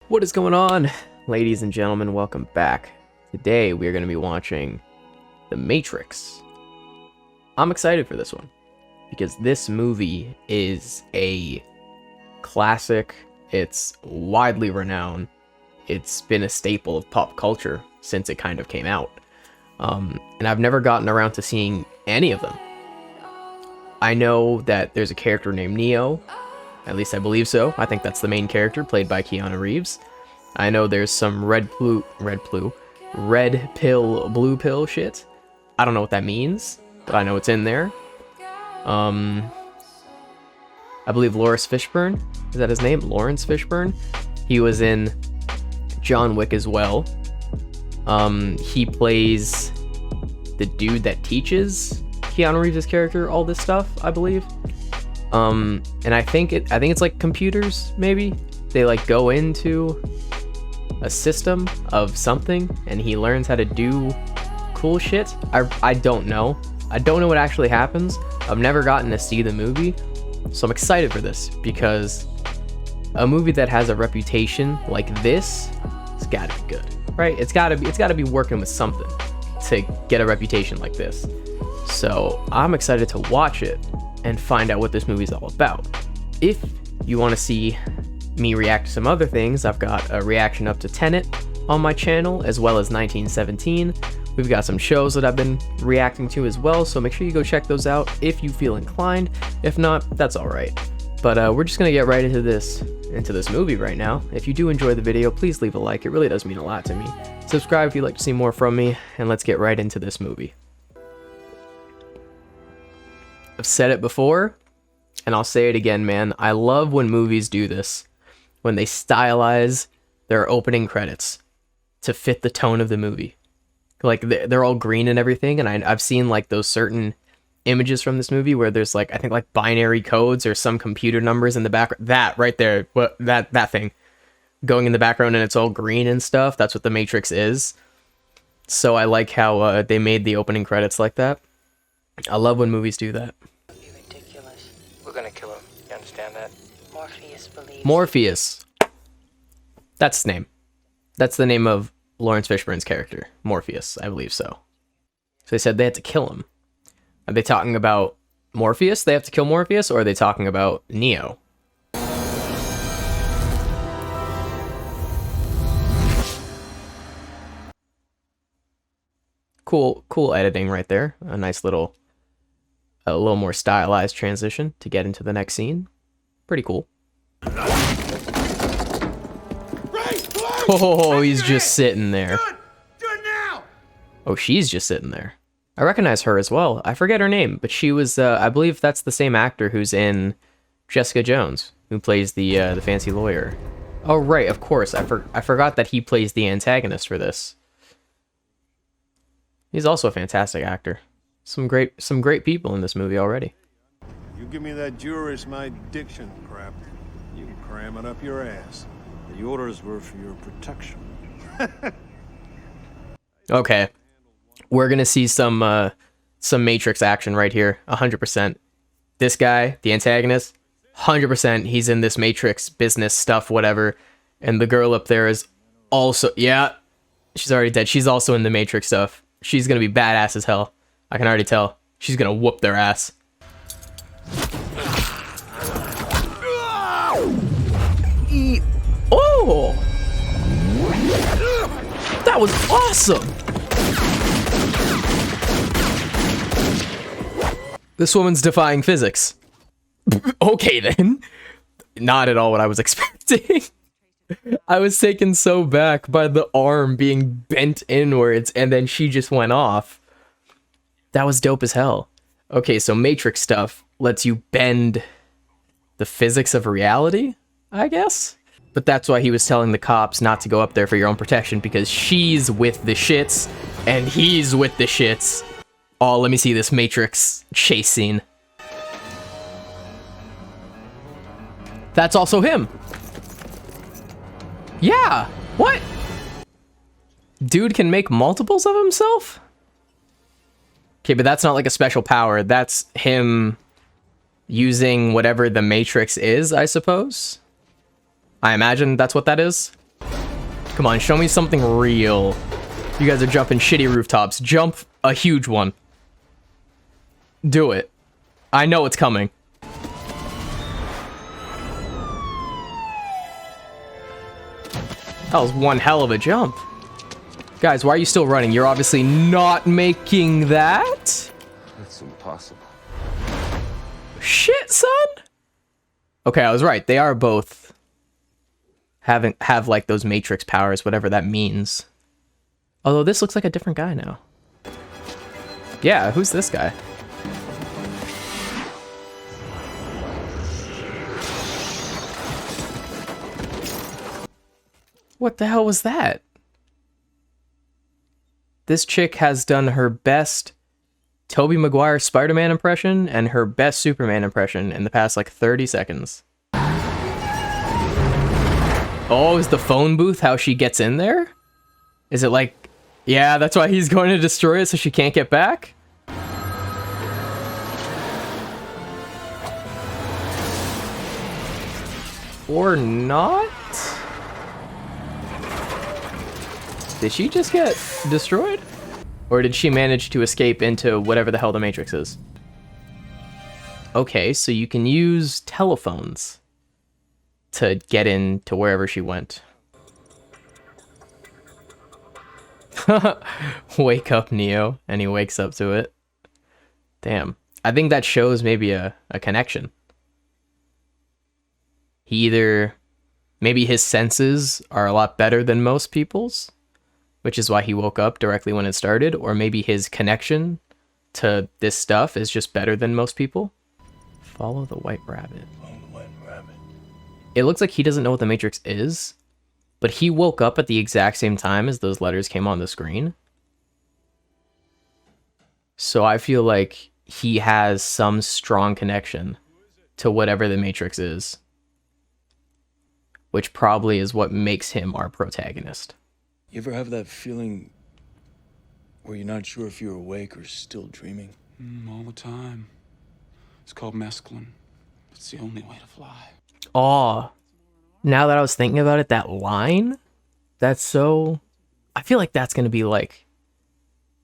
What is going on, ladies and gentlemen? Welcome back. Today we are going to be watching The Matrix. I'm excited for this one because this movie is a classic. It's widely renowned. It's been a staple of pop culture since it kind of came out. And I've never gotten around to seeing any of them. I know that there's a character named Neo. At least I believe so. I think that's the main character, played by Keanu Reeves. I know there's some red pill, blue pill shit. I don't know what that means, but I know it's in there. I believe Lawrence Fishburne, is that his name? Lawrence Fishburne? He was in John Wick as well. He plays the dude that teaches Keanu Reeves' character all this stuff, I believe. And I think it's like computers, maybe. They like go into a system of something and he learns how to do cool shit. I don't know. I don't know what actually happens. I've never gotten to see the movie, so I'm excited for this because a movie that has a reputation like this, it's gotta be good, right? It's gotta be working with something to get a reputation like this. So I'm excited to watch it and find out what this movie's all about. If you want to see me react to some other things, I've got a reaction up to Tenet on my channel, as well as 1917. We've got some shows that I've been reacting to as well, so make sure you go check those out if you feel inclined. If not, that's alright. But we're just gonna get right into this movie right now. If you do enjoy the video, please leave a like. It really does mean a lot to me. Subscribe if you'd like to see more from me, and let's get right into this movie. I've said it before, and I'll say it again, man. I love when movies do this, when they stylize their opening credits to fit the tone of the movie. Like, they're all green and everything, and I've seen, like, those certain images from this movie where there's, like, I think, like, binary codes or some computer numbers in the background. That, right there, that thing going in the background, and it's all green and stuff. That's what The Matrix is. So I like how they made the opening credits like that. I love when movies do that. We're gonna kill him. You understand that? Morpheus. That's his name. That's the name of Lawrence Fishburne's character. Morpheus, I believe so. So they said they had to kill him. Are they talking about Morpheus? They have to kill Morpheus? Or are they talking about Neo? Cool editing right there. A little more stylized transition to get into the next scene. Pretty cool. Oh, he's just sitting there. Do it now! Oh, she's just sitting there. I recognize her as well. I forget her name, but she was, I believe that's the same actor who's in Jessica Jones, who plays the fancy lawyer. Oh, right, of course. I forgot that he plays the antagonist for this. He's also a fantastic actor. Some great people in this movie already. You give me that Juris my diction crap, you can cram it up your ass. The orders were for your protection. Okay. We're gonna see some Matrix action right here, 100%. This guy, the antagonist, 100%, he's in this Matrix business stuff, whatever. And the girl up there is also, yeah, she's already dead. She's also in the Matrix stuff. She's gonna be badass as hell. I can already tell. She's gonna whoop their ass. Oh! That was awesome! This woman's defying physics. Okay then. Not at all what I was expecting. I was taken so back by the arm being bent inwards and then she just went off. That was dope as hell. Okay, so Matrix stuff lets you bend the physics of reality, I guess? But that's why he was telling the cops not to go up there for your own protection, because she's with the shits and he's with the shits. Oh, let me see this Matrix chase scene. That's also him. Yeah, what? Dude can make multiples of himself? Okay, but that's not like a special power. That's him using whatever the Matrix is, I suppose. I imagine that's what that is. Come on, show me something real. You guys are jumping shitty rooftops. Jump a huge one. Do it. I know it's coming. That was one hell of a jump. Guys, why are you still running? You're obviously not making that. That's impossible. Shit, son. Okay, I was right. They are both have like those Matrix powers, whatever that means. Although this looks like a different guy now. Yeah, who's this guy? What the hell was that? This chick has done her best Tobey Maguire Spider-Man impression and her best Superman impression in the past like 30 seconds. Oh, is the phone booth how she gets in there? Is it like, yeah, that's why he's going to destroy it so she can't get back? Or not? Did she just get destroyed? Or did she manage to escape into whatever the hell the Matrix is? Okay, so you can use telephones to get into wherever she went. Wake up, Neo. And he wakes up to it. Damn. I think that shows maybe a connection. Maybe his senses are a lot better than most people's, which is why he woke up directly when it started, or maybe his connection to this stuff is just better than most people. Follow the white rabbit. It looks like he doesn't know what the Matrix is, but he woke up at the exact same time as those letters came on the screen. So I feel like he has some strong connection to whatever the Matrix is, which probably is what makes him our protagonist. You ever have that feeling where you're not sure if you're awake or still dreaming? All the time. It's called mescaline. It's the only way to fly. Oh, now that I was thinking about it, that line, that's so... I feel like that's going to be like...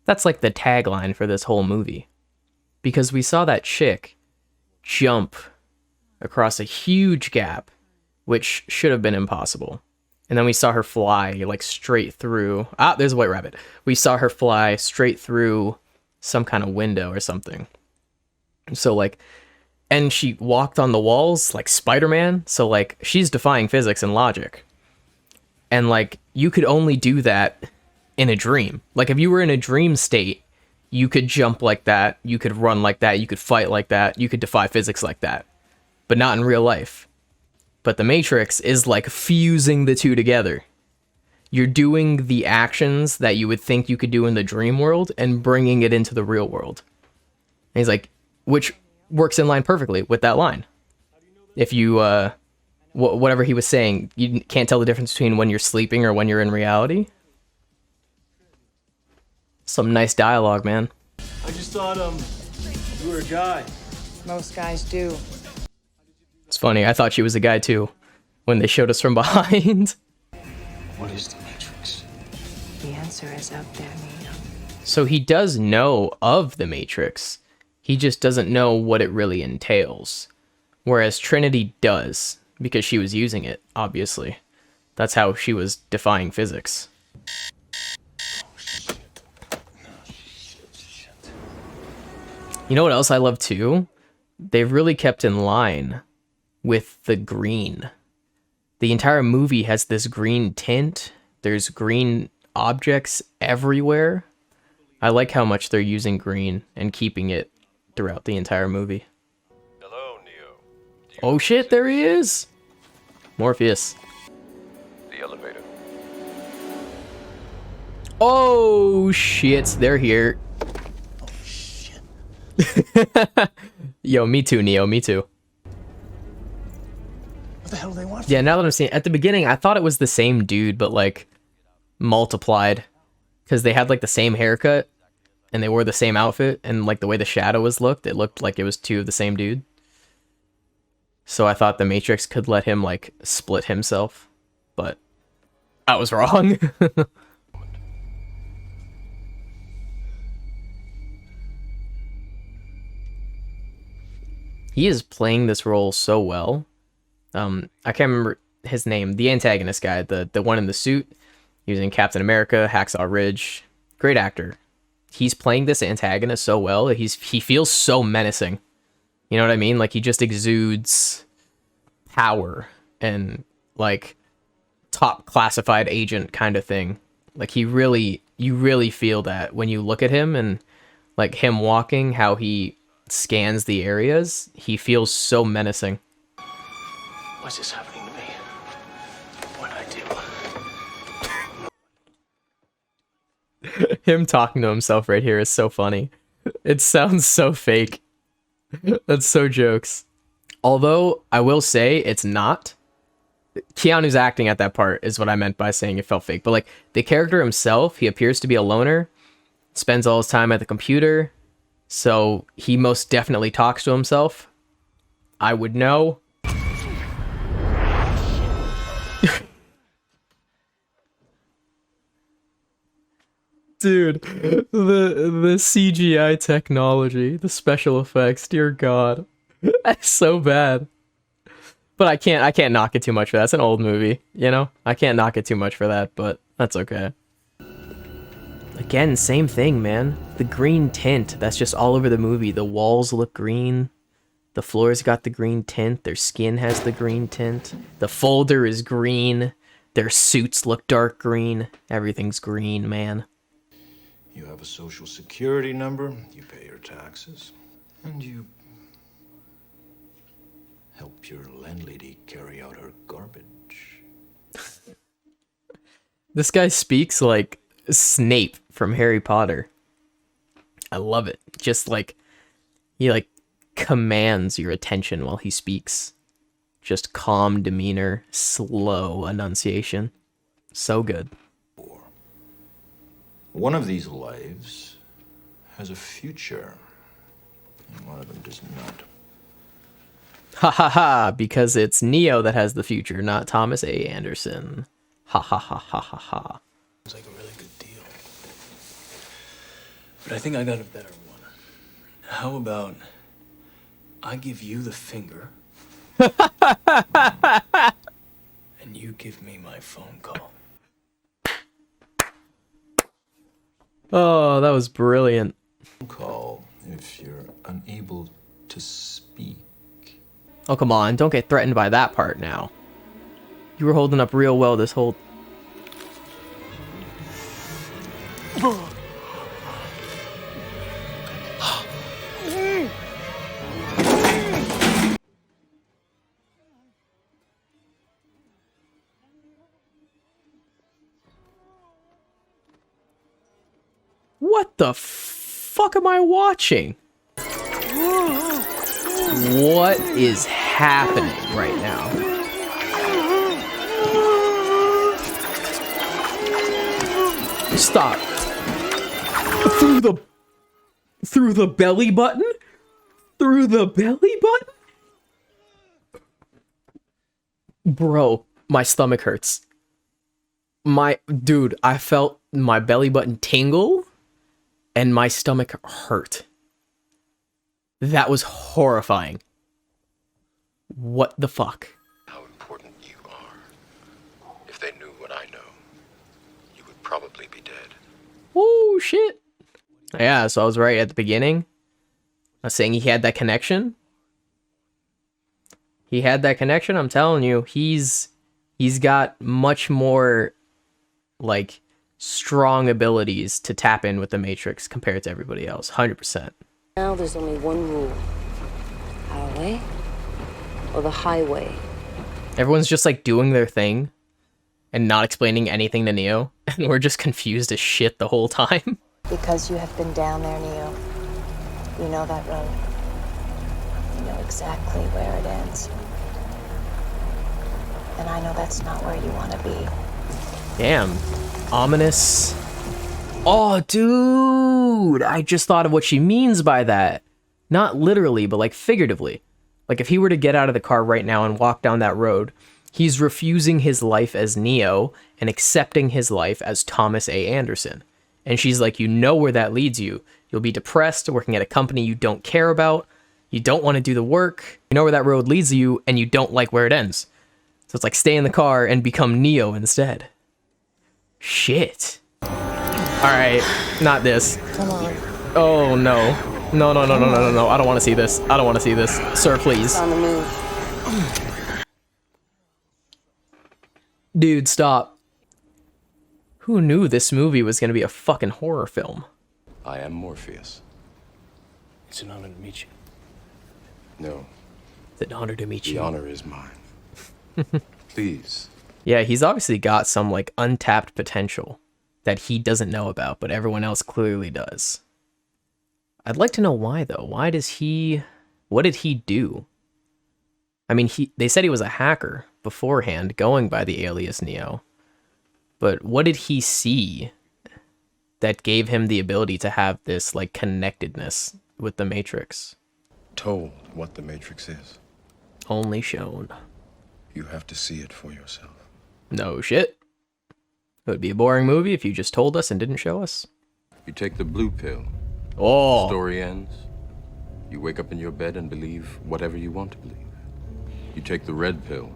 That's like the tagline for this whole movie. Because we saw that chick jump across a huge gap, which should have been impossible. And then we saw her fly like straight through... Ah, there's a white rabbit. We saw her fly straight through some kind of window or something. So like... And she walked on the walls like Spider-Man. So like she's defying physics and logic. And like you could only do that in a dream. Like if you were in a dream state, you could jump like that. You could run like that. You could fight like that. You could defy physics like that. But not in real life. But the Matrix is like fusing the two together. You're doing the actions that you would think you could do in the dream world and bringing it into the real world. And he's like, which works in line perfectly with that line. If you, whatever he was saying, you can't tell the difference between when you're sleeping or when you're in reality. Some nice dialogue, man. I just thought, you were a guy. Most guys do. It's funny, I thought she was a guy too, when they showed us from behind. What is the Matrix? The answer is out there, Neo. So he does know of the Matrix. He just doesn't know what it really entails. Whereas Trinity does, because she was using it, obviously. That's how she was defying physics. You know what else I love too? They've really kept in line with the green. The entire movie has this green tint. There's green objects everywhere. I like how much they're using green and keeping it throughout the entire movie. Hello, Neo. Oh shit, there he is! Morpheus. The elevator. Oh shit, they're here. Oh, shit. Yo, me too, Neo, me too. What the hell do they want? Yeah, now that I'm seeing at the beginning, I thought it was the same dude, but like multiplied. Because they had like the same haircut and they wore the same outfit, and like the way the shadow was looked, it looked like it was two of the same dude. So I thought the Matrix could let him like split himself, but I was wrong. He is playing this role so well. I can't remember his name. The antagonist guy, the one in the suit, he was in Captain America, Hacksaw Ridge. Great actor. He's playing this antagonist so well that he feels so menacing. You know what I mean? Like, he just exudes power and like top classified agent kind of thing. Like, you really feel that when you look at him, and like him walking, how he scans the areas, he feels so menacing. What's this happening to me? What'd I do? Him talking to himself right here is so funny. It sounds so fake. That's so jokes. Although, I will say, it's not. Keanu's acting at that part is what I meant by saying it felt fake. But like, the character himself, he appears to be a loner, spends all his time at the computer, so he most definitely talks to himself. I would know. Dude, the CGI technology, the special effects, dear God. That's so bad. But I can't knock it too much for that. It's an old movie, you know? I can't knock it too much for that, but that's okay. Again, same thing, man. The green tint, that's just all over the movie. The walls look green. The floor's got the green tint. Their skin has the green tint. The folder is green. Their suits look dark green. Everything's green, man. You have a social security number, you pay your taxes, and you help your landlady carry out her garbage. This guy speaks like Snape from Harry Potter. I love it. Just like, he like commands your attention while he speaks. Just calm demeanor, slow enunciation. So good. One of these lives has a future, and one of them does not. Ha ha ha, because it's Neo that has the future, not Thomas A. Anderson. Ha ha ha ha ha ha. It's like a really good deal. But I think I got a better one. How about I give you the finger, and you give me my phone call? Oh, that was brilliant. Call if you're unable to speak. Oh, come on. Don't get threatened by that part now. You were holding up real well this whole... What the fuck am I watching? What is happening right now? Stop. Through the belly button? Through the belly button? Bro, my stomach hurts. Dude, I felt my belly button tingle and my stomach hurt. That was horrifying. What the fuck? How important you are. If they knew what I know, you would probably be dead. Oh, shit. Yeah, so I was right at the beginning. I was saying he had that connection. He had that connection, I'm telling you. He's got much more, like, strong abilities to tap in with the Matrix compared to everybody else. 100%. Now there's only one rule. Our way or the highway. Everyone's just like doing their thing and not explaining anything to Neo, and we're just confused as shit the whole time. Because you have been down there, Neo. You know that road. You know exactly where it ends. And I know that's not where you want to be. Damn. Ominous. Oh, dude! I just thought of what she means by that. Not literally, but like figuratively. Like if he were to get out of the car right now and walk down that road, He's refusing his life as Neo and accepting his life as Thomas A. Anderson. And she's like, you know where that leads you. You'll be depressed working at a company you don't care about. You don't want to do the work. You know where that road leads you, and you don't like where it ends. So it's like, stay in the car and become Neo instead. Shit. Alright, not this. Come on. Oh, no. No. I don't want to see this. I don't want to see this. Sir, please. On the move. Dude, stop. Who knew this movie was going to be a fucking horror film? I am Morpheus. It's an honor to meet you. No, It's an honor to meet the you. honor is mine. Please. Yeah, he's obviously got some, like, untapped potential that he doesn't know about, but everyone else clearly does. I'd like to know why, though. Why does he... What did he do? I mean, they said he was a hacker beforehand, going by the alias Neo. But what did he see that gave him the ability to have this, like, connectedness with the Matrix? Told what the Matrix is. Only shown. You have to see it for yourself. No shit. It would be a boring movie if you just told us and didn't show us. You take the blue pill. Oh. Story ends. You wake up in your bed and believe whatever you want to believe. You take the red pill.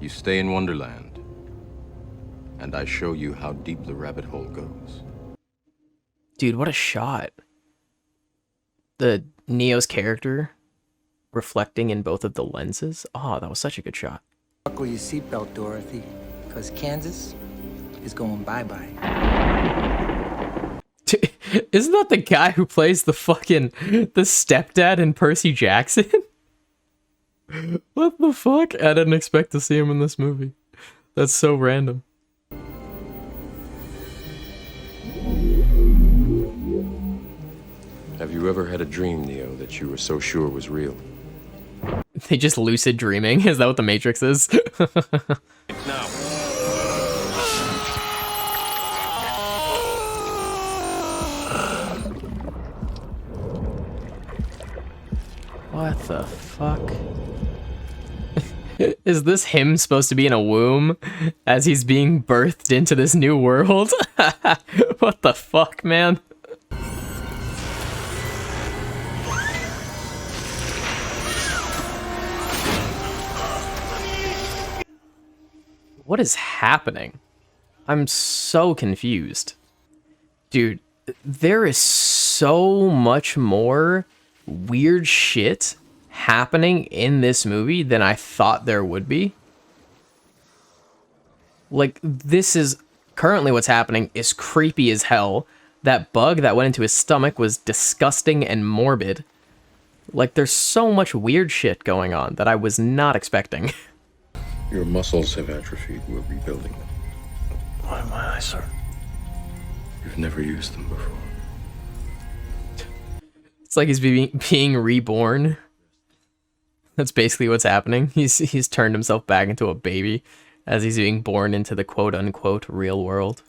You stay in Wonderland. And I show you how deep the rabbit hole goes. Dude, what a shot. The Neo's character reflecting in both of the lenses. Oh, that was such a good shot. Buckle your seatbelt, Dorothy, because Kansas is going bye-bye. Isn't that the guy who plays the stepdad in Percy Jackson? What the fuck? I didn't expect to see him in this movie. That's so random. Have you ever had a dream, Neo, that you were so sure was real? They just lucid dreaming? Is that what the Matrix is? Now. What the fuck? Is this him supposed to be in a womb as he's being birthed into this new world? What the fuck, man? What is happening? I'm so confused. Dude, there is so much more weird shit happening in this movie than I thought there would be. Like, this is currently what's happening is creepy as hell. That bug that went into his stomach was disgusting and morbid. Like, there's so much weird shit going on that I was not expecting. Your muscles have atrophied. We're rebuilding them. Why am I, sir? You've never used them before. It's like he's being reborn. That's basically what's happening. He's turned himself back into a baby as he's being born into the quote-unquote real world.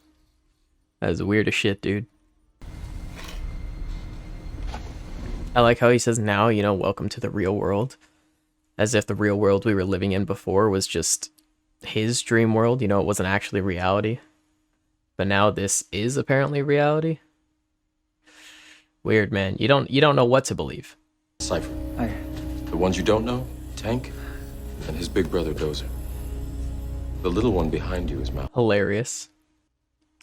That is weird as shit, dude. I like how he says now, you know, welcome to the real world. As if the real world we were living in before was just his dream world, you know, it wasn't actually reality. But now this is apparently reality. Weird, man. You don't know what to believe. Cypher. Hi. The ones you don't know, Tank and his big brother Dozer. The little one behind you is Mal. Hilarious.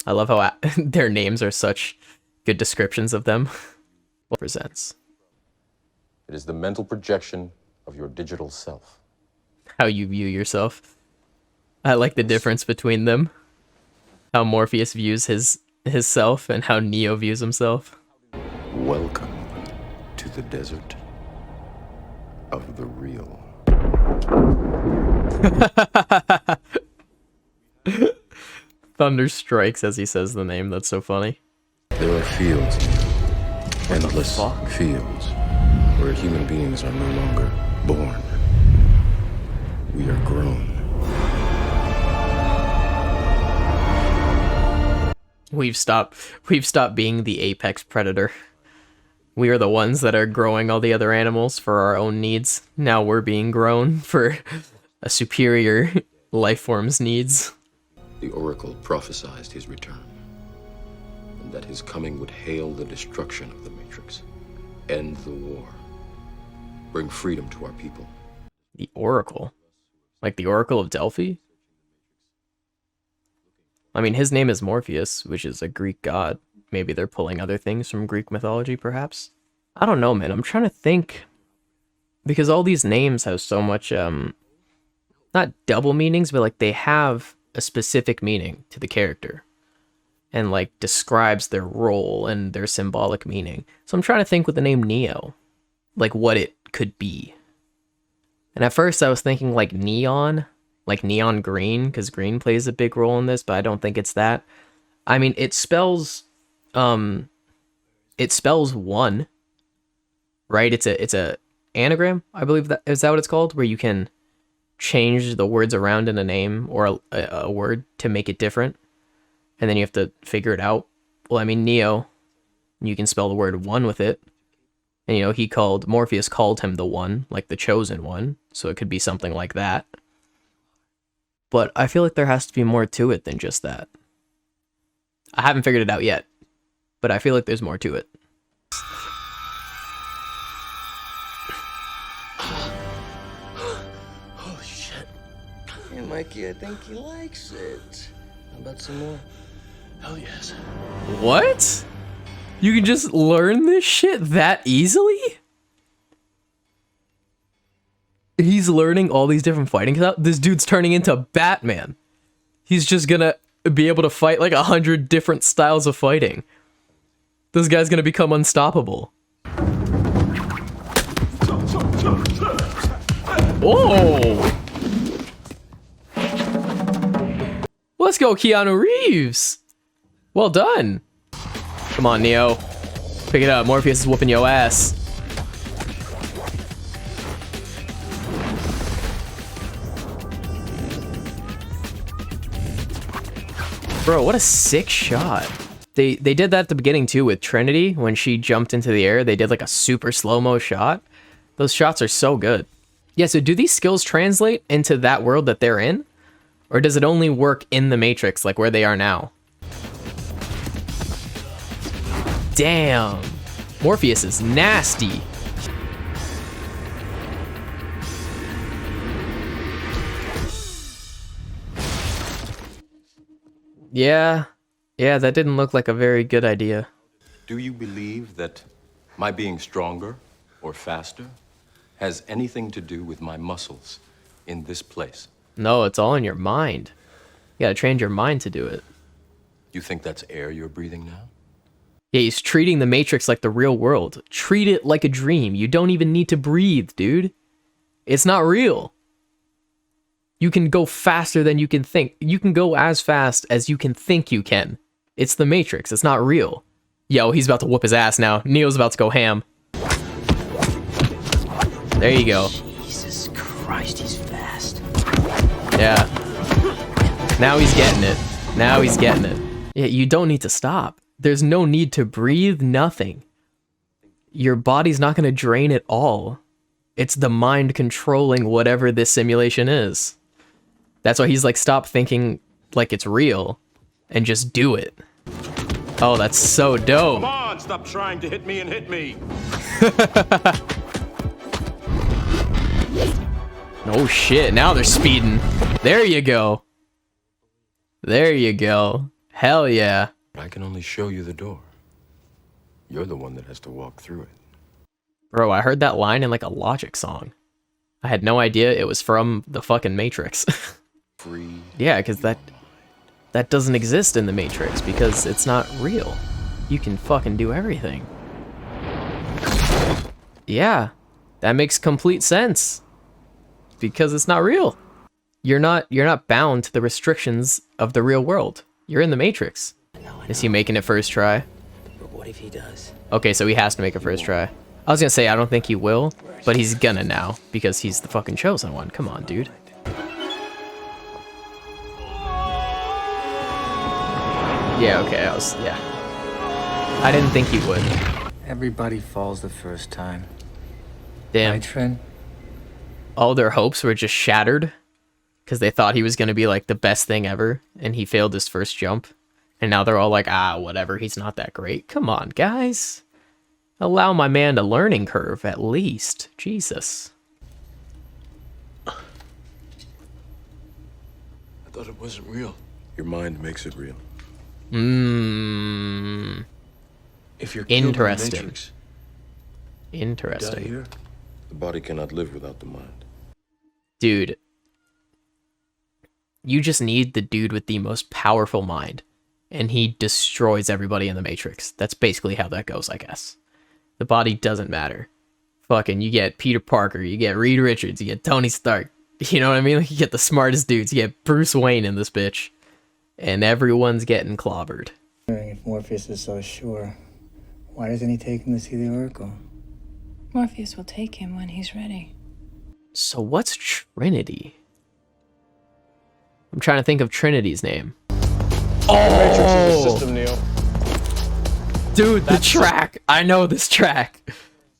I love how their names are such good descriptions of them. What presents? It is the mental projection of your digital self. How you view yourself. I like the difference between them. How Morpheus views his self and how Neo views himself. Welcome to the desert of the real. Thunder strikes as he says the name. That's so funny. There are fields, endless fields, where human beings are no longer born. We are grown. We've stopped being the apex predator. We are the ones that are growing all the other animals for our own needs. Now we're being grown for a superior life form's needs. The Oracle prophesied his return, and that his coming would hail the destruction of the Matrix, end the war, bring freedom to our people. The Oracle? Like the Oracle of Delphi? I mean, his name is Morpheus, which is a Greek god. Maybe they're pulling other things from Greek mythology, perhaps? I don't know, man. I'm trying to think. Because all these names have so much, not double meanings, but like they have a specific meaning to the character. And like describes their role and their symbolic meaning. So I'm trying to think with the name Neo, like what it could be. And at first I was thinking like neon green, because green plays a big role in this, but I don't think it's that. I mean, it spells one, right? It's a anagram, I believe. That is that what it's called, where you can change the words around in a name or a word to make it different, and then you have to figure it out. Well, I mean, Neo, you can spell the word one with it, and you know, Morpheus called him the one, like the chosen one, so it could be something like that. But I feel like there has to be more to it than just that. I haven't figured it out yet, but I feel like there's more to it. Holy shit. Hey, Mikey, I think he likes it. How about some more? Hell yes. What? You can just learn this shit that easily? He's learning all these different fighting styles. This dude's turning into Batman. He's just gonna be able to fight like 100 different styles of fighting. This guy's gonna become unstoppable. Oh! Let's go, Keanu Reeves! Well done! Come on, Neo. Pick it up. Morpheus is whooping your ass. Bro, what a sick shot. They did that at the beginning too with Trinity. When she jumped into the air, they did like a super slow-mo shot. Those shots are so good. Yeah, so do these skills translate into that world that they're in? Or does it only work in the Matrix, like where they are now? Damn. Morpheus is nasty. Yeah, that didn't look like a very good idea. Do you believe that my being stronger or faster has anything to do with my muscles in this place? No, it's all in your mind. You gotta train your mind to do it. You think that's air you're breathing now? Yeah, he's treating the Matrix like the real world. Treat it like a dream. You don't even need to breathe, dude. It's not real. You can go faster than you can think. You can go as fast as you can think you can. It's the Matrix. It's not real. Yo, he's about to whoop his ass now. Neo's about to go ham. There you go. Jesus Christ, he's fast. Yeah. Now he's getting it. Now he's getting it. Yeah, you don't need to stop. There's no need to breathe, nothing. Your body's not going to drain at all. It's the mind controlling whatever this simulation is. That's why he's like, stop thinking like it's real and just do it. Oh, that's so dope. Come on, stop trying to hit me and hit me. Oh shit, now they're speeding. There you go. There you go. Hell yeah. I can only show you the door. You're the one that has to walk through it. Bro, I heard that line in like a Logic song. I had no idea it was from the fucking Matrix. Free. Yeah, because that doesn't exist in the Matrix because it's not real. You can fucking do everything. Yeah, that makes complete sense. Because it's not real. You're not bound to the restrictions of the real world. You're in the Matrix. I know. Is he making it first try? But what if he does? Okay, so he has to make a first try. I was gonna say I don't think he will, but he's gonna now because he's the fucking chosen one. Come on, dude. Yeah, okay, I didn't think he would. Everybody falls the first time. Damn. Right, Trin? All their hopes were just shattered. because they thought he was going to be like the best thing ever, and he failed his first jump. And now they're all like, whatever, he's not that great. Come on, guys. Allow my man a learning curve, at least. Jesus. I thought it wasn't real. Your mind makes it real. If you're killed in the Interesting. Matrix, die Interesting. here. The body cannot live without the mind. Dude. You just need the dude with the most powerful mind, and he destroys everybody in the Matrix. That's basically how that goes, I guess. The body doesn't matter. Fucking, you get Peter Parker, you get Reed Richards, you get Tony Stark. You know what I mean? Like, you get the smartest dudes. You get Bruce Wayne in this bitch. And everyone's getting clobbered. If Morpheus is so sure, why doesn't he take him to see the Oracle? Morpheus will take him when he's ready. So what's Trinity? I'm trying to think of Trinity's name. Matrix is a system, Neo. Dude, the track! I know this track.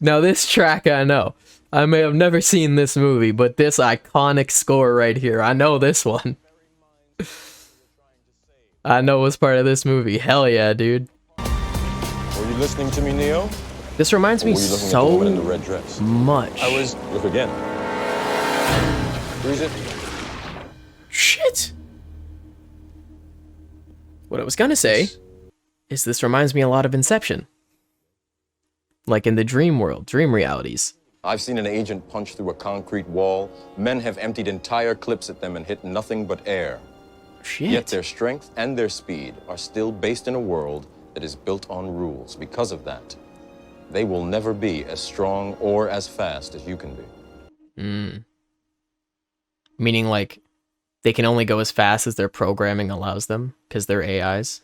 Now this track I know. I may have never seen this movie, but this iconic score right here, I know this one. I know it was part of this movie. Hell yeah, dude. Were you listening to me, Neo? This reminds Or me were you looking at the so woman in the red dress? much. I was. Look again. Freeze it. Shit! What I was gonna say is this reminds me a lot of Inception. Like in the dream world, dream realities. I've seen an agent punch through a concrete wall. Men have emptied entire clips at them and hit nothing but air. Shit. Yet their strength and their speed are still based in a world that is built on rules. Because of that, they will never be as strong or as fast as you can be. Meaning, like, they can only go as fast as their programming allows them, because they're AIs.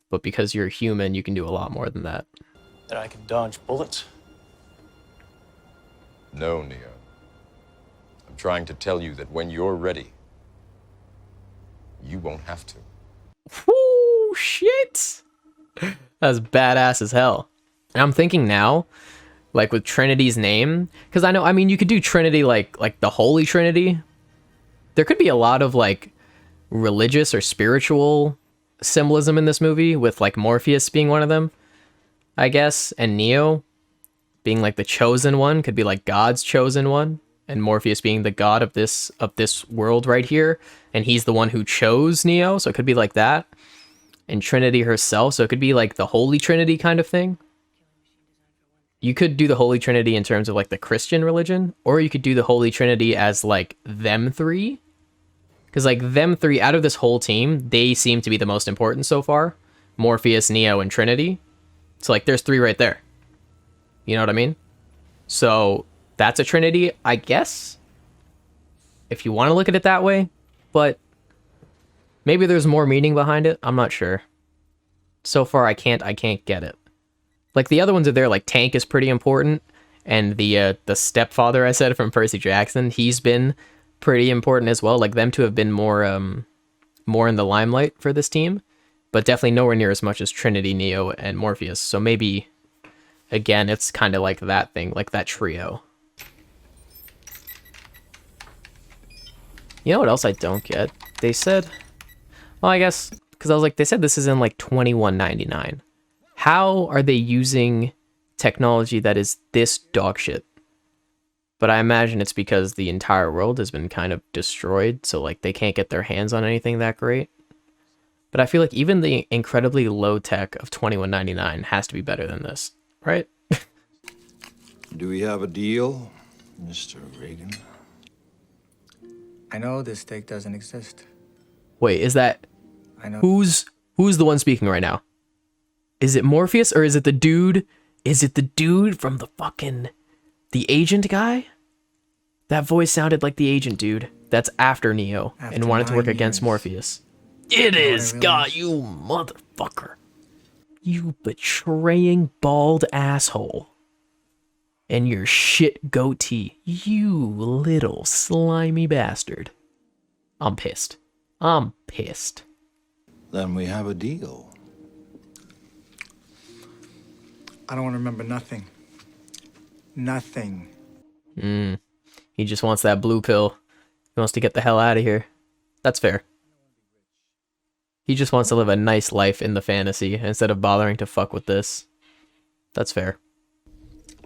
But because you're human, you can do a lot more than that. That I can dodge bullets. No, Neo. I'm trying to tell you that when you're ready, you won't have to. Whoo, shit! That's badass as hell. And I'm thinking now, like with Trinity's name, because I mean, you could do Trinity like the Holy Trinity. There could be a lot of like religious or spiritual symbolism in this movie, with like Morpheus being one of them, I guess, and Neo being like the chosen one, could be like God's chosen one, and Morpheus being the god of this world right here, and he's the one who chose Neo, so it could be like that. And Trinity herself, so it could be like the Holy Trinity kind of thing. You could do the Holy Trinity in terms of like the Christian religion, or you could do the Holy Trinity as like them three. Because like them three, out of this whole team, they seem to be the most important so far. Morpheus, Neo, and Trinity. So like there's three right there. You know what I mean? So that's a Trinity, I guess, if you want to look at it that way. But maybe there's more meaning behind it. I'm not sure. So far, I can't get it. Like the other ones are there. Like Tank is pretty important, and the stepfather I said from Percy Jackson, he's been pretty important as well. Like them two have been more in the limelight for this team, but definitely nowhere near as much as Trinity, Neo, and Morpheus. So maybe, again, it's kind of like that thing, like that trio. You know what else I don't get? They said, well, I guess, because I was like, they said this is in like $21.99. How are they using technology that is this dog shit? But I imagine it's because the entire world has been kind of destroyed, so like they can't get their hands on anything that great. But I feel like even the incredibly low tech of $21.99 has to be better than this, right? Do we have a deal, Mr. Reagan? I know this steak doesn't exist. Wait, is that... I know. Who's the one speaking right now? Is it Morpheus, or is it the dude? Is it the dude from the fucking... the agent guy? That voice sounded like the agent dude. That's after Neo, and wanted to work against Morpheus. It is, God, you motherfucker. You betraying bald asshole. And your shit goatee. You little slimy bastard. I'm pissed. I'm pissed. Then we have a deal. I don't want to remember nothing. Nothing. He just wants that blue pill. He wants to get the hell out of here. That's fair. He just wants to live a nice life in the fantasy instead of bothering to fuck with this. That's fair.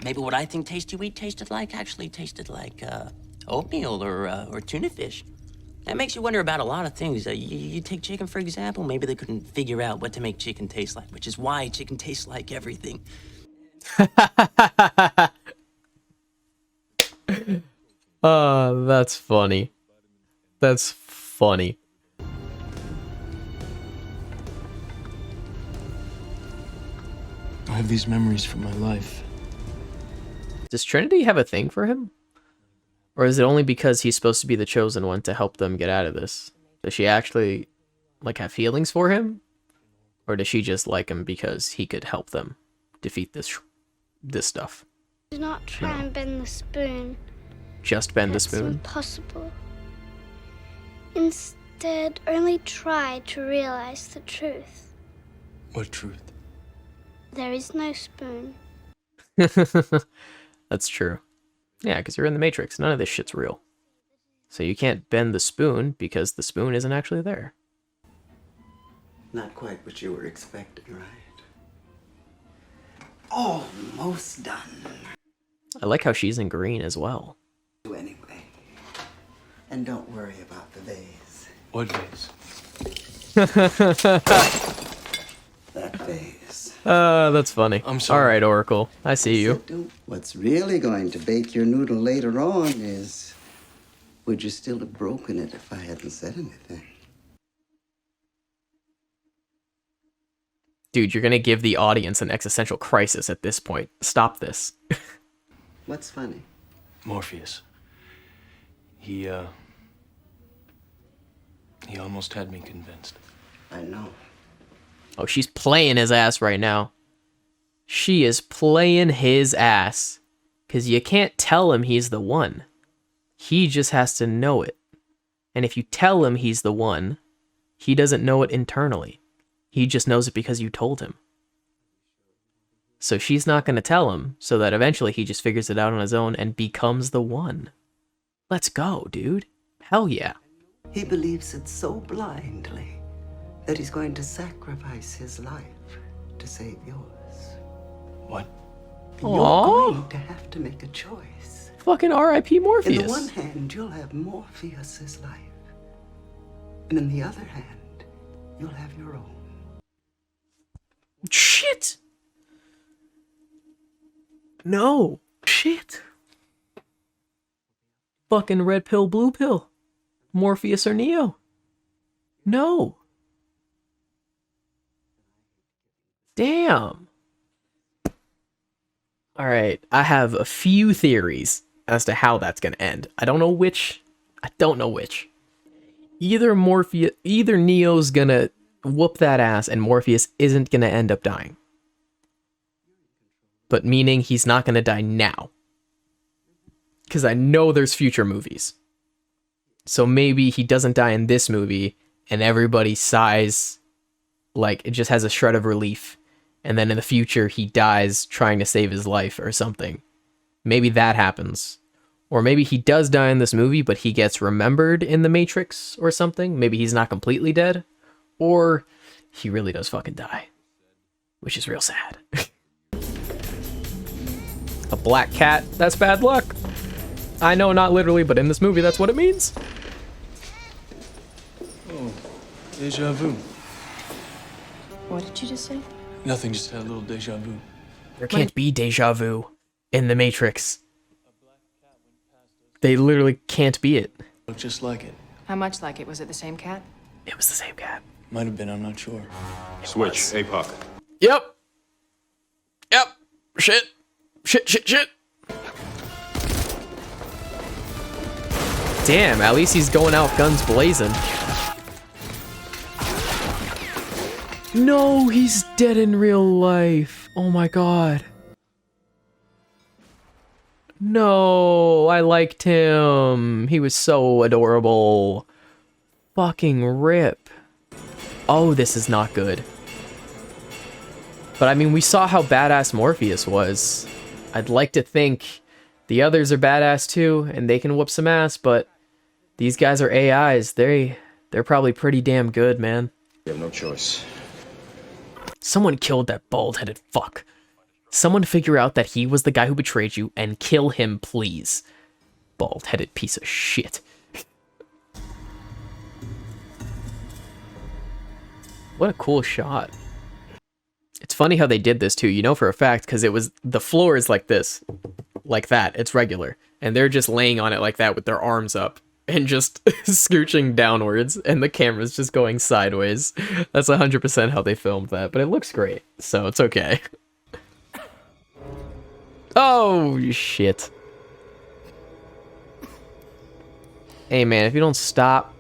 Maybe what I think Tasty Wheat tasted like actually tasted like oatmeal or tuna fish. That makes you wonder about a lot of things. You take chicken, for example. Maybe they couldn't figure out what to make chicken taste like, which is why chicken tastes like everything. Oh, that's funny. That's funny. I have these memories from my life. Does Trinity have a thing for him? Or is it only because he's supposed to be the chosen one to help them get out of this? Does she actually, like, have feelings for him? Or does she just like him because he could help them defeat this stuff? Do not try and bend the spoon. Just bend the That's spoon? impossible. Instead, only try to realize the truth. What truth? There is no spoon. That's true. Yeah, because you're in the Matrix. None of this shit's real. So you can't bend the spoon because the spoon isn't actually there. Not quite what you were expecting, right? Almost done. I like how she's in green as well. Anyway. And don't worry about the vase. What vase? That vase. That's funny. I'm sorry. Alright, Oracle. I see you. What's really going to bake your noodle later on is, would you still have broken it if I hadn't said anything? Dude, you're gonna give the audience an existential crisis at this point. Stop this. What's funny? Morpheus. He almost had me convinced. I know. Oh, she's playing his ass right now. She is playing his ass. Because you can't tell him he's the one. He just has to know it. And if you tell him he's the one, he doesn't know it internally. He just knows it because you told him. So she's not going to tell him, so that eventually he just figures it out on his own and becomes the one. Let's go, dude. Hell yeah. He believes it so blindly that he's going to sacrifice his life to save yours. What? And you're going to have to make a choice. Fucking R.I.P. Morpheus. In the one hand, you'll have Morpheus's life. And in the other hand, you'll have your own. Shit! No. Shit. Fucking red pill, blue pill. Morpheus or Neo. No. Damn. Alright, I have a few theories as to how that's gonna end. I don't know which. Either Neo's gonna whoop that ass and Morpheus isn't gonna end up dying. But meaning he's not gonna die now. Because I know there's future movies. So maybe he doesn't die in this movie and everybody sighs, like it just has a shred of relief. And then in the future he dies trying to save his life or something. Maybe that happens. Or maybe he does die in this movie, but he gets remembered in the Matrix or something. Maybe he's not completely dead. Or he really does fucking die. Which is real sad. A black cat, that's bad luck. I know, not literally, but in this movie, that's what it means. Oh, deja vu. What did you just say? Nothing, just had a little deja vu. There can't be deja vu in the Matrix. They literally can't be it. Looked just like it. How much like it? Was it the same cat? It was the same cat. Might have been, I'm not sure. Switch, APOC. Yep. Shit. Damn, at least he's going out guns blazing. No, he's dead in real life. Oh my god. No, I liked him. He was so adorable. Fucking rip. Oh, this is not good. But I mean, we saw how badass Morpheus was. I'd like to think the others are badass too, and they can whoop some ass, but These guys are AIs. They're probably pretty damn good, man. You have no choice. Someone killed that bald-headed fuck. Someone figure out that he was the guy who betrayed you and kill him, please. Bald-headed piece of shit. What a cool shot. It's funny how they did this too, you know for a fact, because it was, the floor is like this. Like that, it's regular. And they're just laying on it like that with their arms up. And just scooching downwards, and the camera's just going sideways. That's 100% how they filmed that, but it looks great, so it's okay. Oh, shit. Hey, man, if you don't stop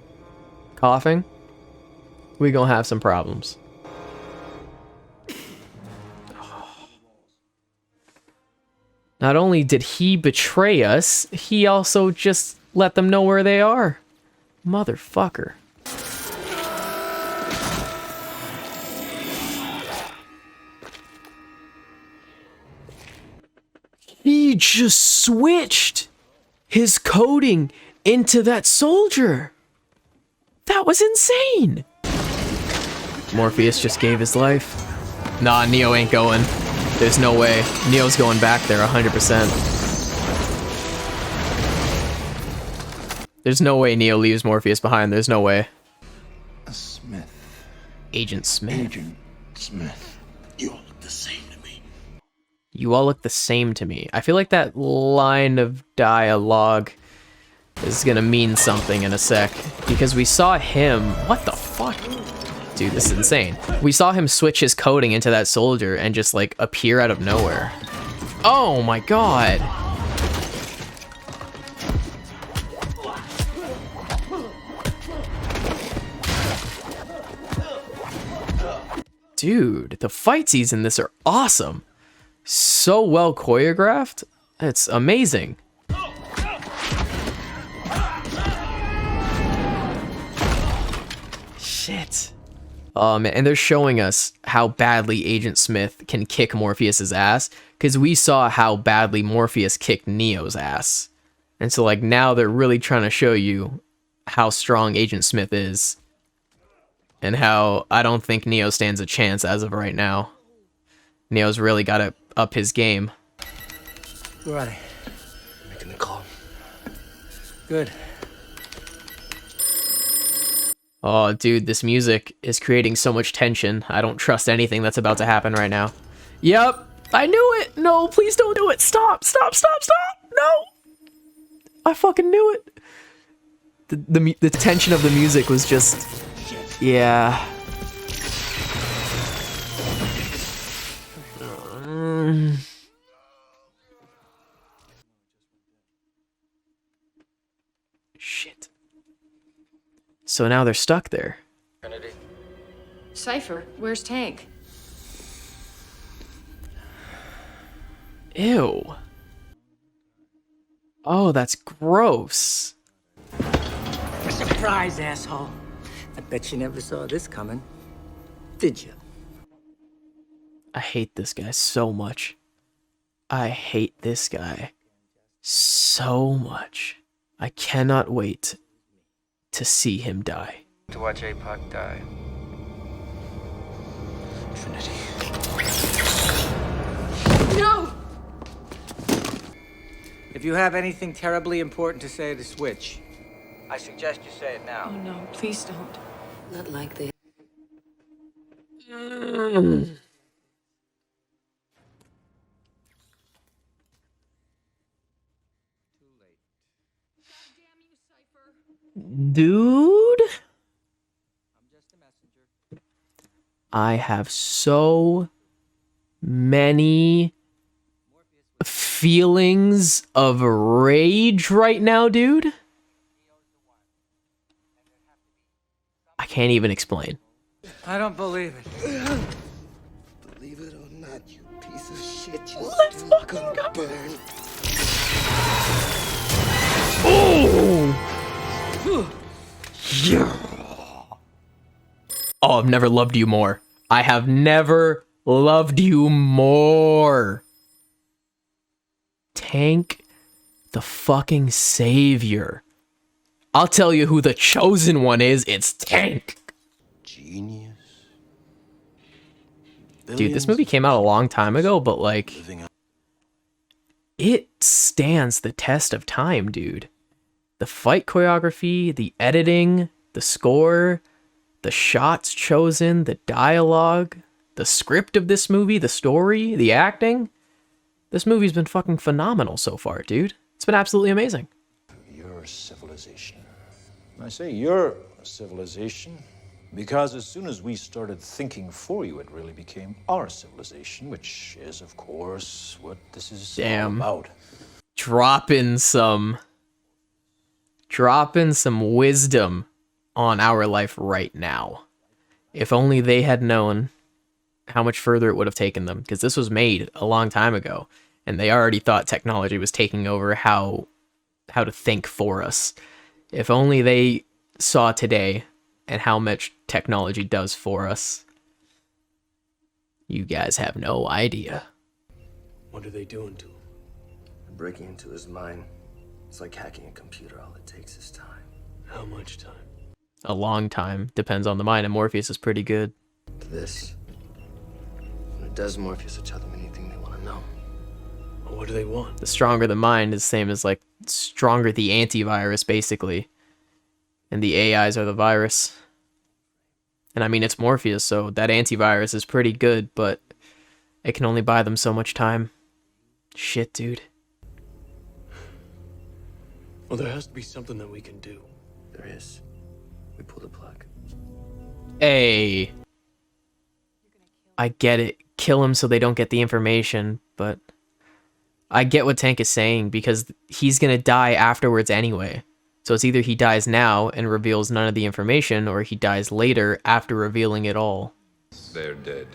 coughing, we gonna have some problems. Not only did he betray us, he also just let them know where they are. Motherfucker. He just switched his coding into that soldier. That was insane. Morpheus just gave his life. Nah, Neo ain't going. There's no way. Neo's going back there 100%. There's no way Neo leaves Morpheus behind. There's no way. Smith. Agent Smith. Agent Smith. You all look the same to me. You all look the same to me. I feel like that line of dialogue is gonna mean something in a sec. Because we saw him... What the fuck? Dude, this is insane. We saw him switch his coding into that soldier and just, like, appear out of nowhere. Oh my god! Dude, the fight scenes in this are awesome. So well choreographed. It's amazing. Shit. Man, and they're showing us how badly Agent Smith can kick Morpheus's ass, because we saw how badly Morpheus kicked Neo's ass. And so, like, now they're really trying to show you how strong Agent Smith is. And how I don't think Neo stands a chance as of right now. Neo's really got to up his game. Where are they? Making the call. Good. Oh, dude, this music is creating so much tension. I don't trust anything that's about to happen right now. Yep, I knew it. No, please don't do it. Stop, stop, stop, stop. No. I fucking knew it. The tension of the music was just... Yeah. Shit. So now they're stuck there. Cypher, where's Tank? Ew. Oh, that's gross. Surprise, asshole. I bet you never saw this coming. Did you? I hate this guy so much. I hate this guy so much. I cannot wait to see him die. To watch APOC die. Trinity. No! If you have anything terribly important to say to Switch, I suggest you say it now. Oh no, please don't. Not like this. Dude? I have so many feelings of rage right now, dude. I can't even explain. I don't believe it. Believe it or not, you piece of shit. Let's fucking go. Burn. Oh! Yeah. Oh, I've never loved you more. I have never loved you more. Tank the fucking savior. I'll tell you who the chosen one is. It's Tank. Genius. Dude, this movie came out a long time ago, but like, it stands the test of time, dude. The fight choreography, the editing, the score, the shots chosen, the dialogue, the script of this movie, the story, the acting. This movie's been fucking phenomenal so far, dude. It's been absolutely amazing. Your civilization. I say your civilization because as soon as we started thinking for you, it really became our civilization, which is, of course, what this is all about. Dropping some wisdom on our life right now. If only they had known how much further it would have taken them, because this was made a long time ago, and they already thought technology was taking over how to think for us. If only they saw today and how much technology does for us. You guys have no idea. What are they doing to him? They're breaking into his mind. It's like hacking a computer. All it takes is time. How much time? A long time. Depends on the mind, and Morpheus is pretty good. This. When it does, Morpheus will tell them anything they want to know. Well, what do they want? The stronger the mind is the same as like stronger the antivirus, basically. And the AIs are the virus. And I mean, it's Morpheus, so that antivirus is pretty good, but it can only buy them so much time. Shit, dude. Well, there has to be something that we can do. There is. We pull the plug. Hey. I get it. Kill him so they don't get the information, but I get what Tank is saying because he's gonna die afterwards anyway. So it's either he dies now and reveals none of the information, or he dies later after revealing it all. They're dead,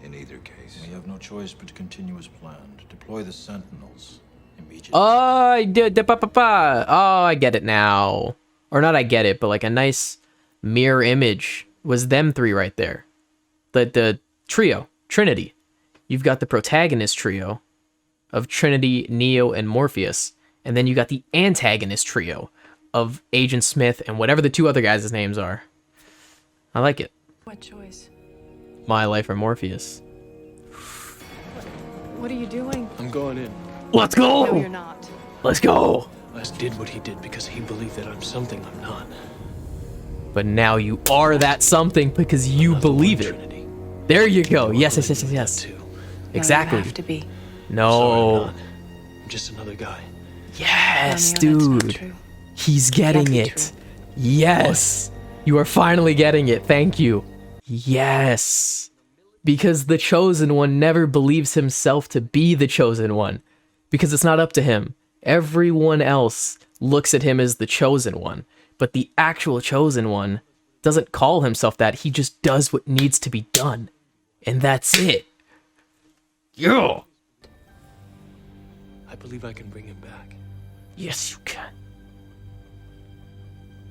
in either case. We have no choice but to continue as planned. Deploy the Sentinels immediately. Oh, I get it now. Or not I get it, but like a nice mirror image was them three right there. The trio, Trinity. You've got the protagonist trio of Trinity, Neo, and Morpheus. And then you got the antagonist trio of Agent Smith and whatever the two other guys' names are. I like it. What choice? My Life or Morpheus. What are you doing? I'm going in. Let's go! No, you're not. Let's go! Les did what he did because he believed that I'm something I'm not. But now you are that something because you believe it. Trinity. There you go. Yes. Exactly. You have to be. No. I'm just another guy. Yes, No, Neo, that's not dude. true. He's getting Can't be it. true. Yes. You are finally getting it. Thank you. Yes. Because the chosen one never believes himself to be the chosen one. Because it's not up to him. Everyone else looks at him as the chosen one. But the actual chosen one doesn't call himself that. He just does what needs to be done. And that's it. Yeah. I believe I can bring him back. Yes, you can.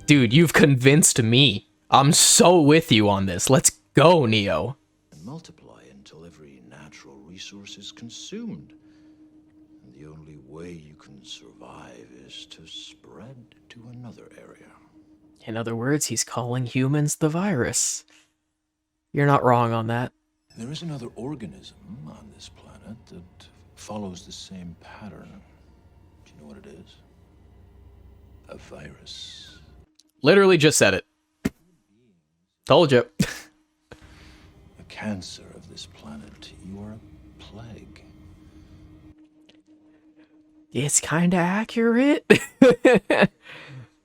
Dude, you've convinced me. I'm so with you on this. Let's go, Neo. And multiply until every natural resource is consumed. And the only way you can survive is to spread to another area. In other words, he's calling humans the virus. You're not wrong on that. There is another organism on this planet that follows the same pattern. Do you know what it is? A virus. Literally just said it. Told you. A cancer of this planet. You are a plague. It's kinda accurate.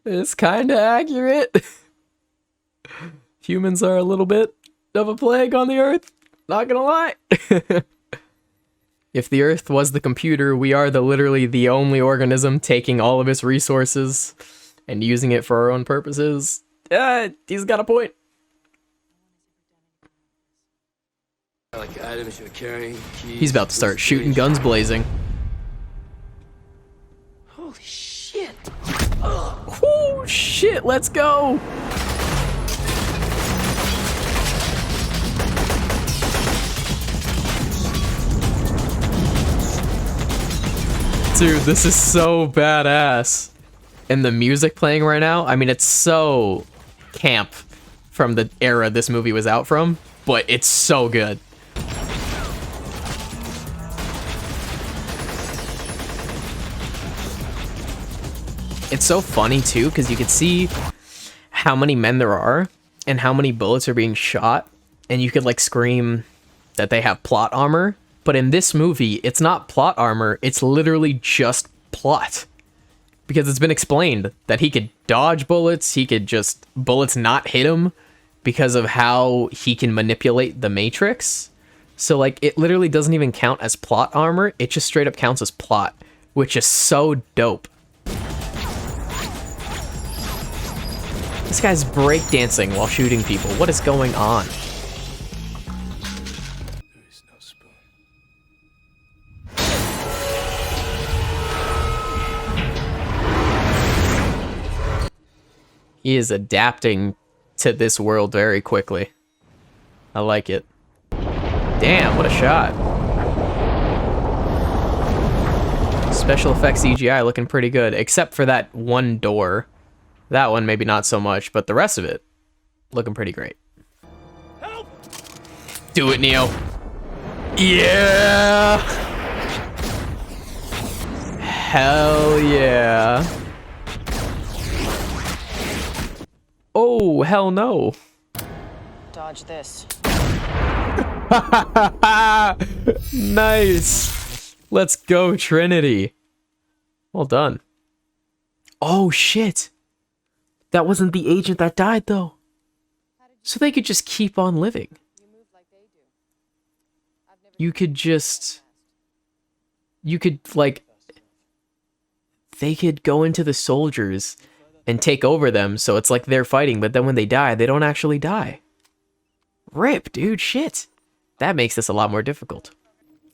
It's kinda accurate. Humans are a little bit of a plague on the Earth. Not gonna lie. If the Earth was the computer, we are literally the only organism taking all of its resources and using it for our own purposes. He's got a point. Like items you're carrying, keys, He's about to start shooting guns blazing. Holy shit! Oh shit, let's go! Dude, this is so badass. and the music playing right now, I mean, it's so camp from the era this movie was out from, but it's so good. It's so funny too, because you can see how many men there are and how many bullets are being shot, and you could like scream that they have plot armor, but in this movie, it's not plot armor, it's literally just plot. Because it's been explained that he could dodge bullets, he could just, bullets not hit him because of how he can manipulate the Matrix. So like, it literally doesn't even count as plot armor, it just straight up counts as plot, which is so dope. This guy's breakdancing while shooting people. What is going on? He is adapting to this world very quickly. I like it. Damn, what a shot. Special effects CGI looking pretty good, except for that one door. That one maybe not so much, but the rest of it looking pretty great. Help! Do it, Neo. Yeah! Hell yeah. Oh, hell no. Dodge this. Nice. Let's go, Trinity. Well done. Oh, shit. That wasn't the agent that died, though. So they could just keep on living. You could just... You could, like... They could go into the soldiers and take over them, so it's like they're fighting, but then when they die, they don't actually die. Rip, dude, shit. That makes this a lot more difficult.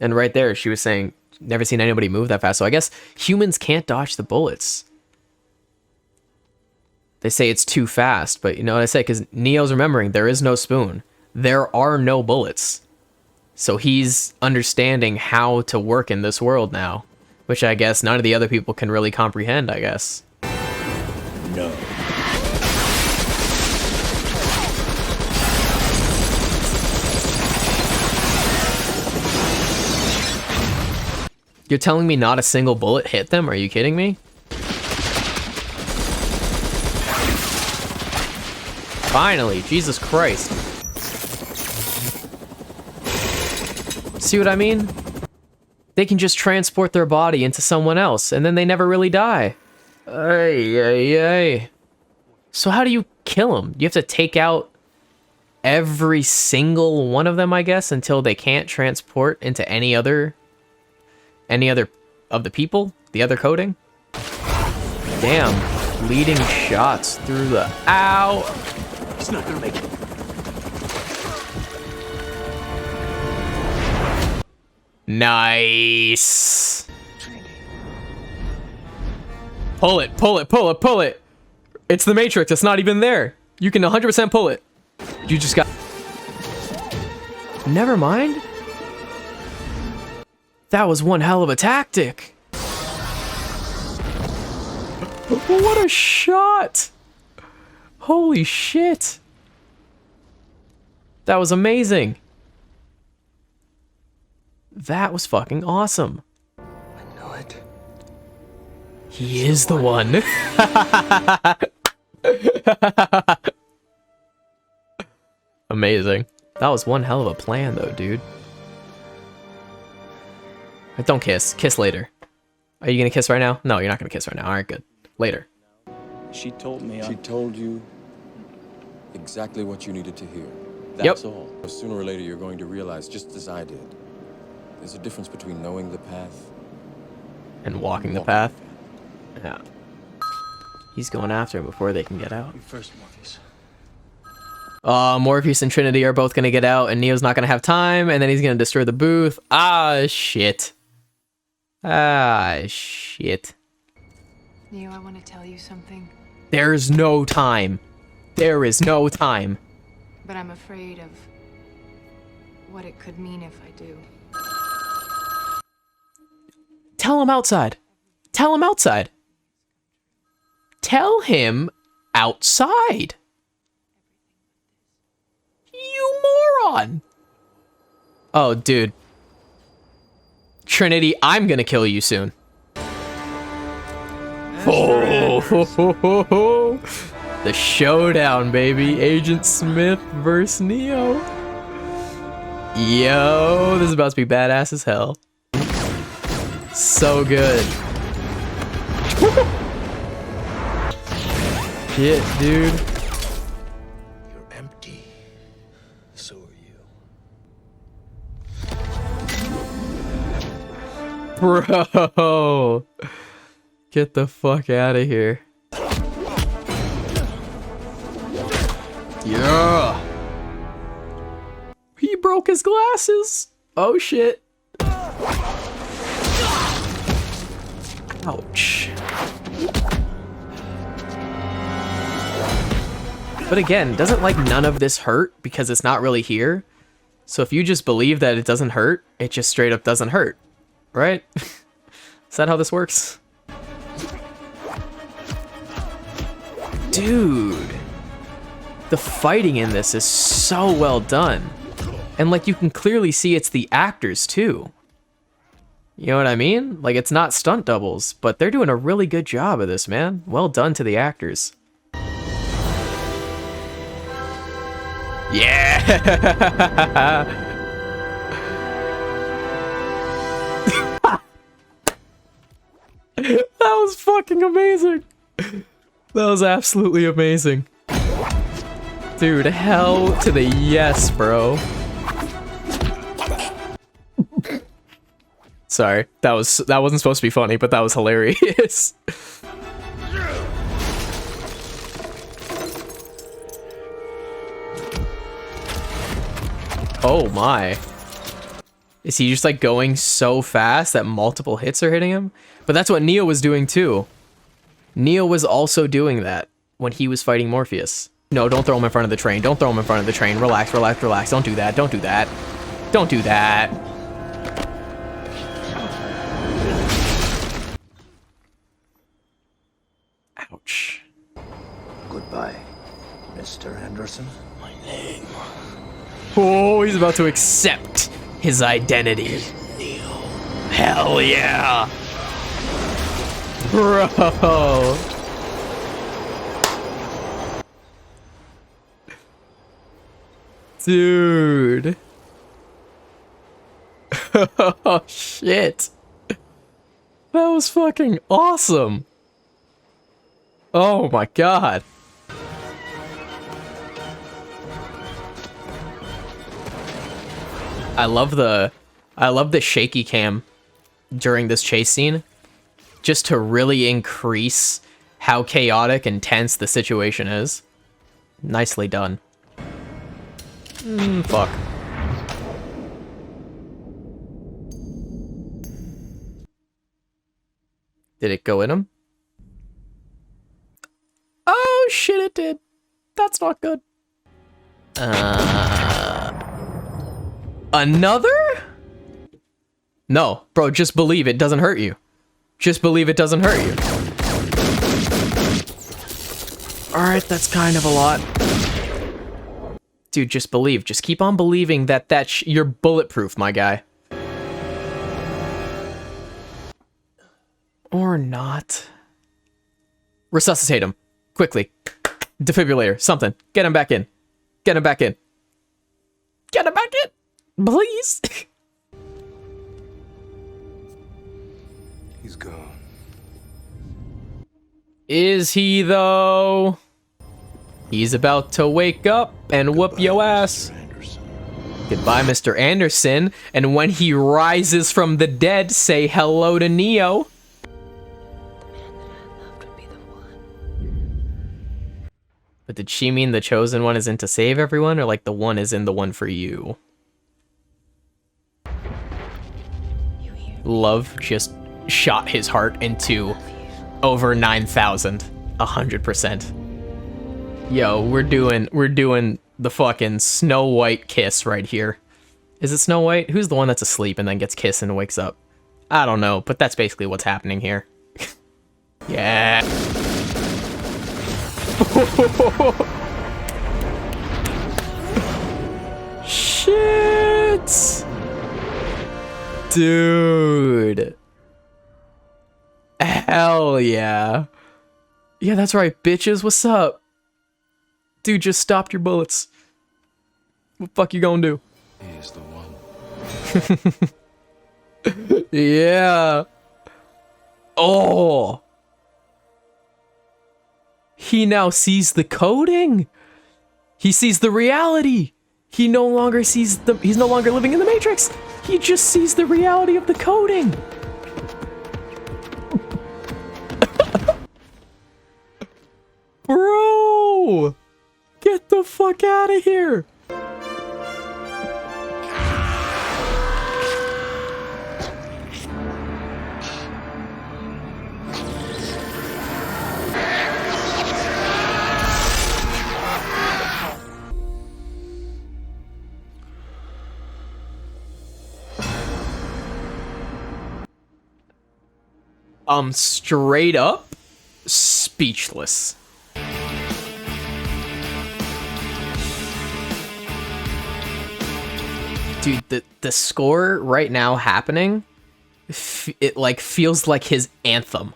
And right there, she was saying, never seen anybody move that fast, so I guess humans can't dodge the bullets. They say it's too fast, but you know what I say? Because Neo's remembering there is no spoon. There are no bullets. So he's understanding how to work in this world now. Which I guess none of the other people can really comprehend, I guess. No. You're telling me not a single bullet hit them? Are you kidding me? Finally, Jesus Christ. See what I mean? They can just transport their body into someone else, and then they never really die. Ay, ay, ay. So how do you kill them? You have to take out every single one of them, I guess, until they can't transport into any other of the people? The other coding? Damn. Leading shots through the... Ow! He's not gonna make it. Nice. Pull it, pull it, pull it, pull it. It's the Matrix. It's not even there. You can 100% pull it. You just got... Never mind. That was one hell of a tactic. What a shot. Holy shit. That was amazing. That was fucking awesome. I know it. He is the one. Amazing. That was one hell of a plan, though, dude. Don't kiss. Kiss later. Are you gonna kiss right now? No, you're not gonna kiss right now. Alright, good. Later. She told me. She told you exactly what you needed to hear. That's all. Sooner or later, you're going to realize, just as I did, there's a difference between knowing the path and walking the path. Yeah. He's going after him before they can get out. First, Morpheus. Morpheus and Trinity are both gonna get out, and Neo's not gonna have time, and then he's gonna destroy the booth. Ah, shit. Ah, shit. Neo, I want to tell you something. There's no time. There is no time. But I'm afraid of what it could mean if I do. Tell him outside. Tell him outside. Tell him outside. You moron. Oh, dude. Trinity, I'm gonna kill you soon. Oh, the showdown, baby. Agent Smith versus Neo. Yo, this is about to be badass as hell. So good. Shit, dude. You're empty. So are you. Bro. Get the fuck out of here. Yeah. He broke his glasses. Oh shit. Ouch. But again, doesn't like none of this hurt because it's not really here? So if you just believe that it doesn't hurt, it just straight up doesn't hurt. Right? Is that how this works? Dude. The fighting in this is so well done. And like you can clearly see it's the actors too. You know what I mean? Like it's not stunt doubles, but they're doing a really good job of this, man. Well done to the actors. Yeah. That was fucking amazing. That was absolutely amazing. Dude, hell to the yes, bro. Sorry, that wasn't supposed to be funny, but that was hilarious. Oh my. Is he just like going so fast that multiple hits are hitting him? But that's what Neo was doing too. Neo was also doing that when he was fighting Morpheus. No, don't throw him in front of the train. Don't throw him in front of the train. Relax, relax, relax. Don't do that. Don't do that. Don't do that. Ouch. Goodbye, Mr. Anderson. My name. Oh, he's about to accept his identity. Neo. Hell yeah. Bro. Dude. Oh, shit. That was fucking awesome. Oh my god. I love the shaky cam during this chase scene, just to really increase how chaotic and tense the situation is. Nicely done. Fuck. Did it go in him? Oh shit, it did. That's not good. Another? No, bro, just believe it doesn't hurt you. Just believe it doesn't hurt you. Alright, that's kind of a lot. Dude, just believe. Just keep on believing that you're bulletproof, my guy. Or not. Resuscitate him. Quickly. Defibrillator. Something. Get him back in. Get him back in. Get him back in! Please! He's gone. Is he, though? He's about to wake up and whoop your ass. Goodbye, Mr. Anderson. And when he rises from the dead, say hello to Neo. But did she mean the chosen one is in to save everyone, or like the one is in the one for you? Love just shot his heart into over 9,000. 100%. Yo, we're doing the fucking Snow White kiss right here. Is it Snow White? Who's the one that's asleep and then gets kissed and wakes up? I don't know, but that's basically what's happening here. Yeah. Shit! Dude. Hell yeah. Yeah, that's right, bitches. What's up? Dude, just stop your bullets. What the fuck you gonna do? He is the one. Yeah. Oh. He now sees the coding. He sees the reality. He no longer sees the... He's no longer living in the Matrix. He just sees the reality of the coding. Bro! Get the fuck out of here! Straight up speechless. Dude, the score right now happening, it like feels like his anthem,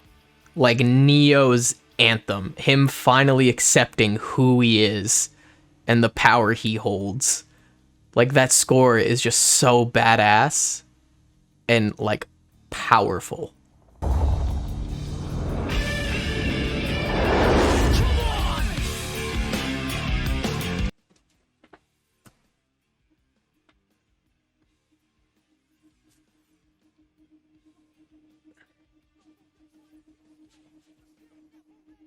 like Neo's anthem, him finally accepting who he is and the power he holds. Like that score is just so badass and like powerful.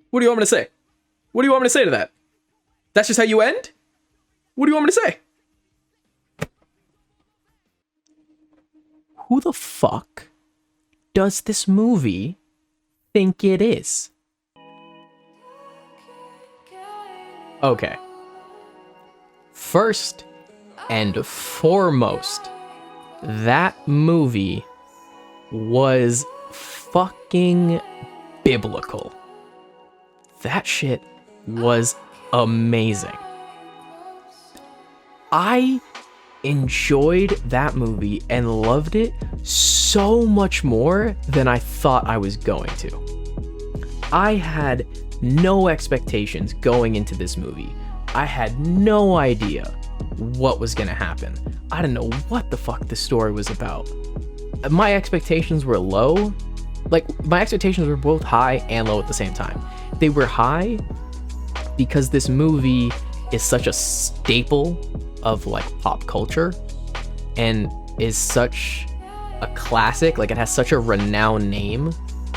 What do you want me to say? What do you want me to say to that? That's just how you end? What do you want me to say? Who the fuck does this movie think it is? Okay. First and foremost, that movie was fucking biblical. That shit was amazing. I enjoyed that movie and loved it so much more than I thought I was going to. I had no expectations going into this movie. I had no idea what was gonna happen. I didn't know what the fuck this story was about. My expectations were low. Like, my expectations were both high and low at the same time. They were high because this movie is such a staple of like pop culture and is such a classic. Like, it has such a renowned name.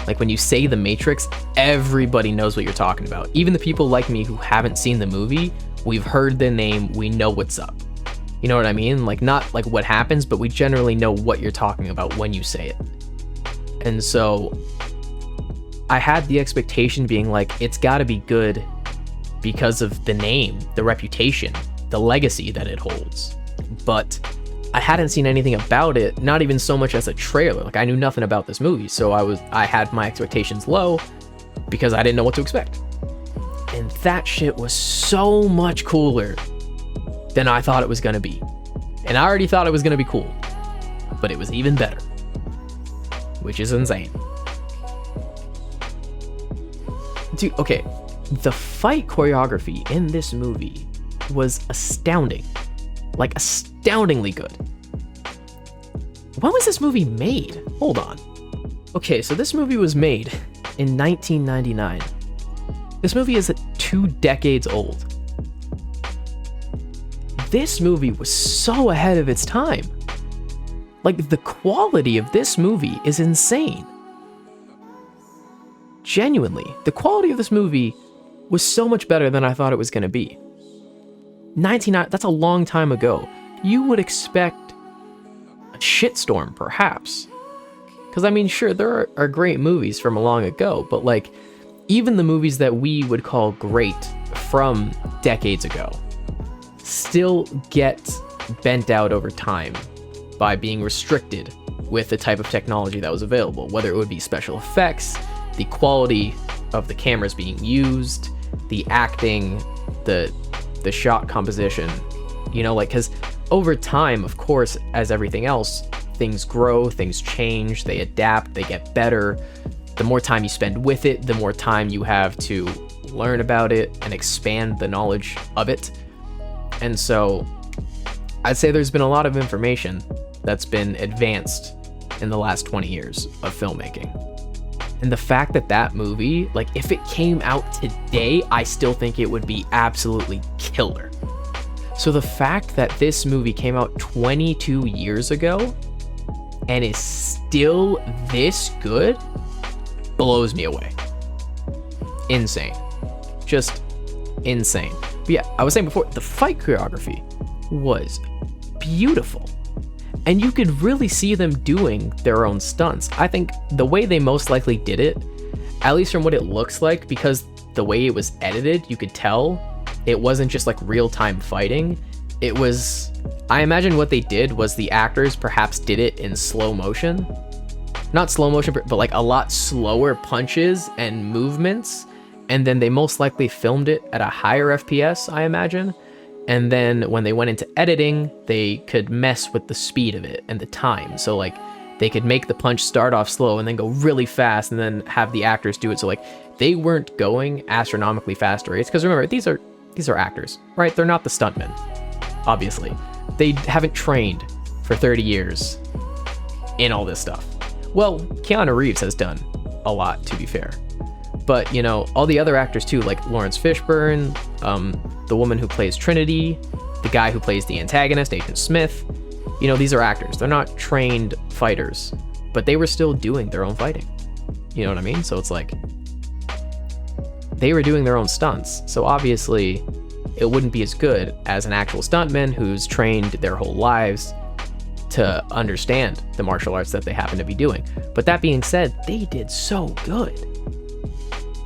Like, when you say The Matrix, everybody knows what you're talking about. Even the people like me who haven't seen the movie, we've heard the name, we know what's up. You know what I mean? Like, not like what happens, but we generally know what you're talking about when you say it. And so I had the expectation being like, it's gotta be good because of the name, the reputation, the legacy that it holds. But I hadn't seen anything about it, not even so much as a trailer. Like, I knew nothing about this movie, so I had my expectations low because I didn't know what to expect. And that shit was so much cooler than I thought it was gonna be. And I already thought it was gonna be cool, but it was even better, which is insane. Dude, okay, the fight choreography in this movie was astounding. Like, astoundingly good. When was this movie made? Hold on. Okay, so this movie was made in 1999. This movie is 2 decades old. This movie was so ahead of its time. Like, the quality of this movie is insane. Genuinely, the quality of this movie was so much better than I thought it was going to be. 99, that's a long time ago. You would expect a shitstorm, perhaps. Because, I mean, sure, there are great movies from long ago, but, like, even the movies that we would call great from decades ago still get bent out over time by being restricted with the type of technology that was available, whether it would be special effects, the quality of the cameras being used, the acting, the shot composition, you know, like, because over time, of course, as everything else, things grow, things change, they adapt, they get better. The more time you spend with it, the more time you have to learn about it and expand the knowledge of it. And so I'd say there's been a lot of information that's been advanced in the last 20 years of filmmaking. And the fact that that movie, like, if it came out today, I still think it would be absolutely killer. So the fact that this movie came out 22 years ago and is still this good blows me away. Insane. Just insane. But yeah, I was saying before, the fight choreography was beautiful. And you could really see them doing their own stunts. I think the way they most likely did it, at least from what it looks like, because the way it was edited, you could tell it wasn't just like real-time fighting. It was, I imagine what they did was the actors perhaps did it in slow motion. Not slow motion, but like a lot slower punches and movements. And then they most likely filmed it at a higher FPS, I imagine. And then when they went into editing, they could mess with the speed of it and the time. So like they could make the punch start off slow and then go really fast and then have the actors do it. So like they weren't going astronomically fast rates. Because remember, these are actors, right? They're not the stuntmen, obviously. They haven't trained for 30 years in all this stuff. Well, Keanu Reeves has done a lot, to be fair. But, you know, all the other actors too, like Lawrence Fishburne, the woman who plays Trinity, the guy who plays the antagonist, Agent Smith, you know, these are actors. They're not trained fighters, but they were still doing their own fighting. You know what I mean? So it's like, they were doing their own stunts. So obviously, it wouldn't be as good as an actual stuntman who's trained their whole lives to understand the martial arts that they happen to be doing. But that being said, they did so good.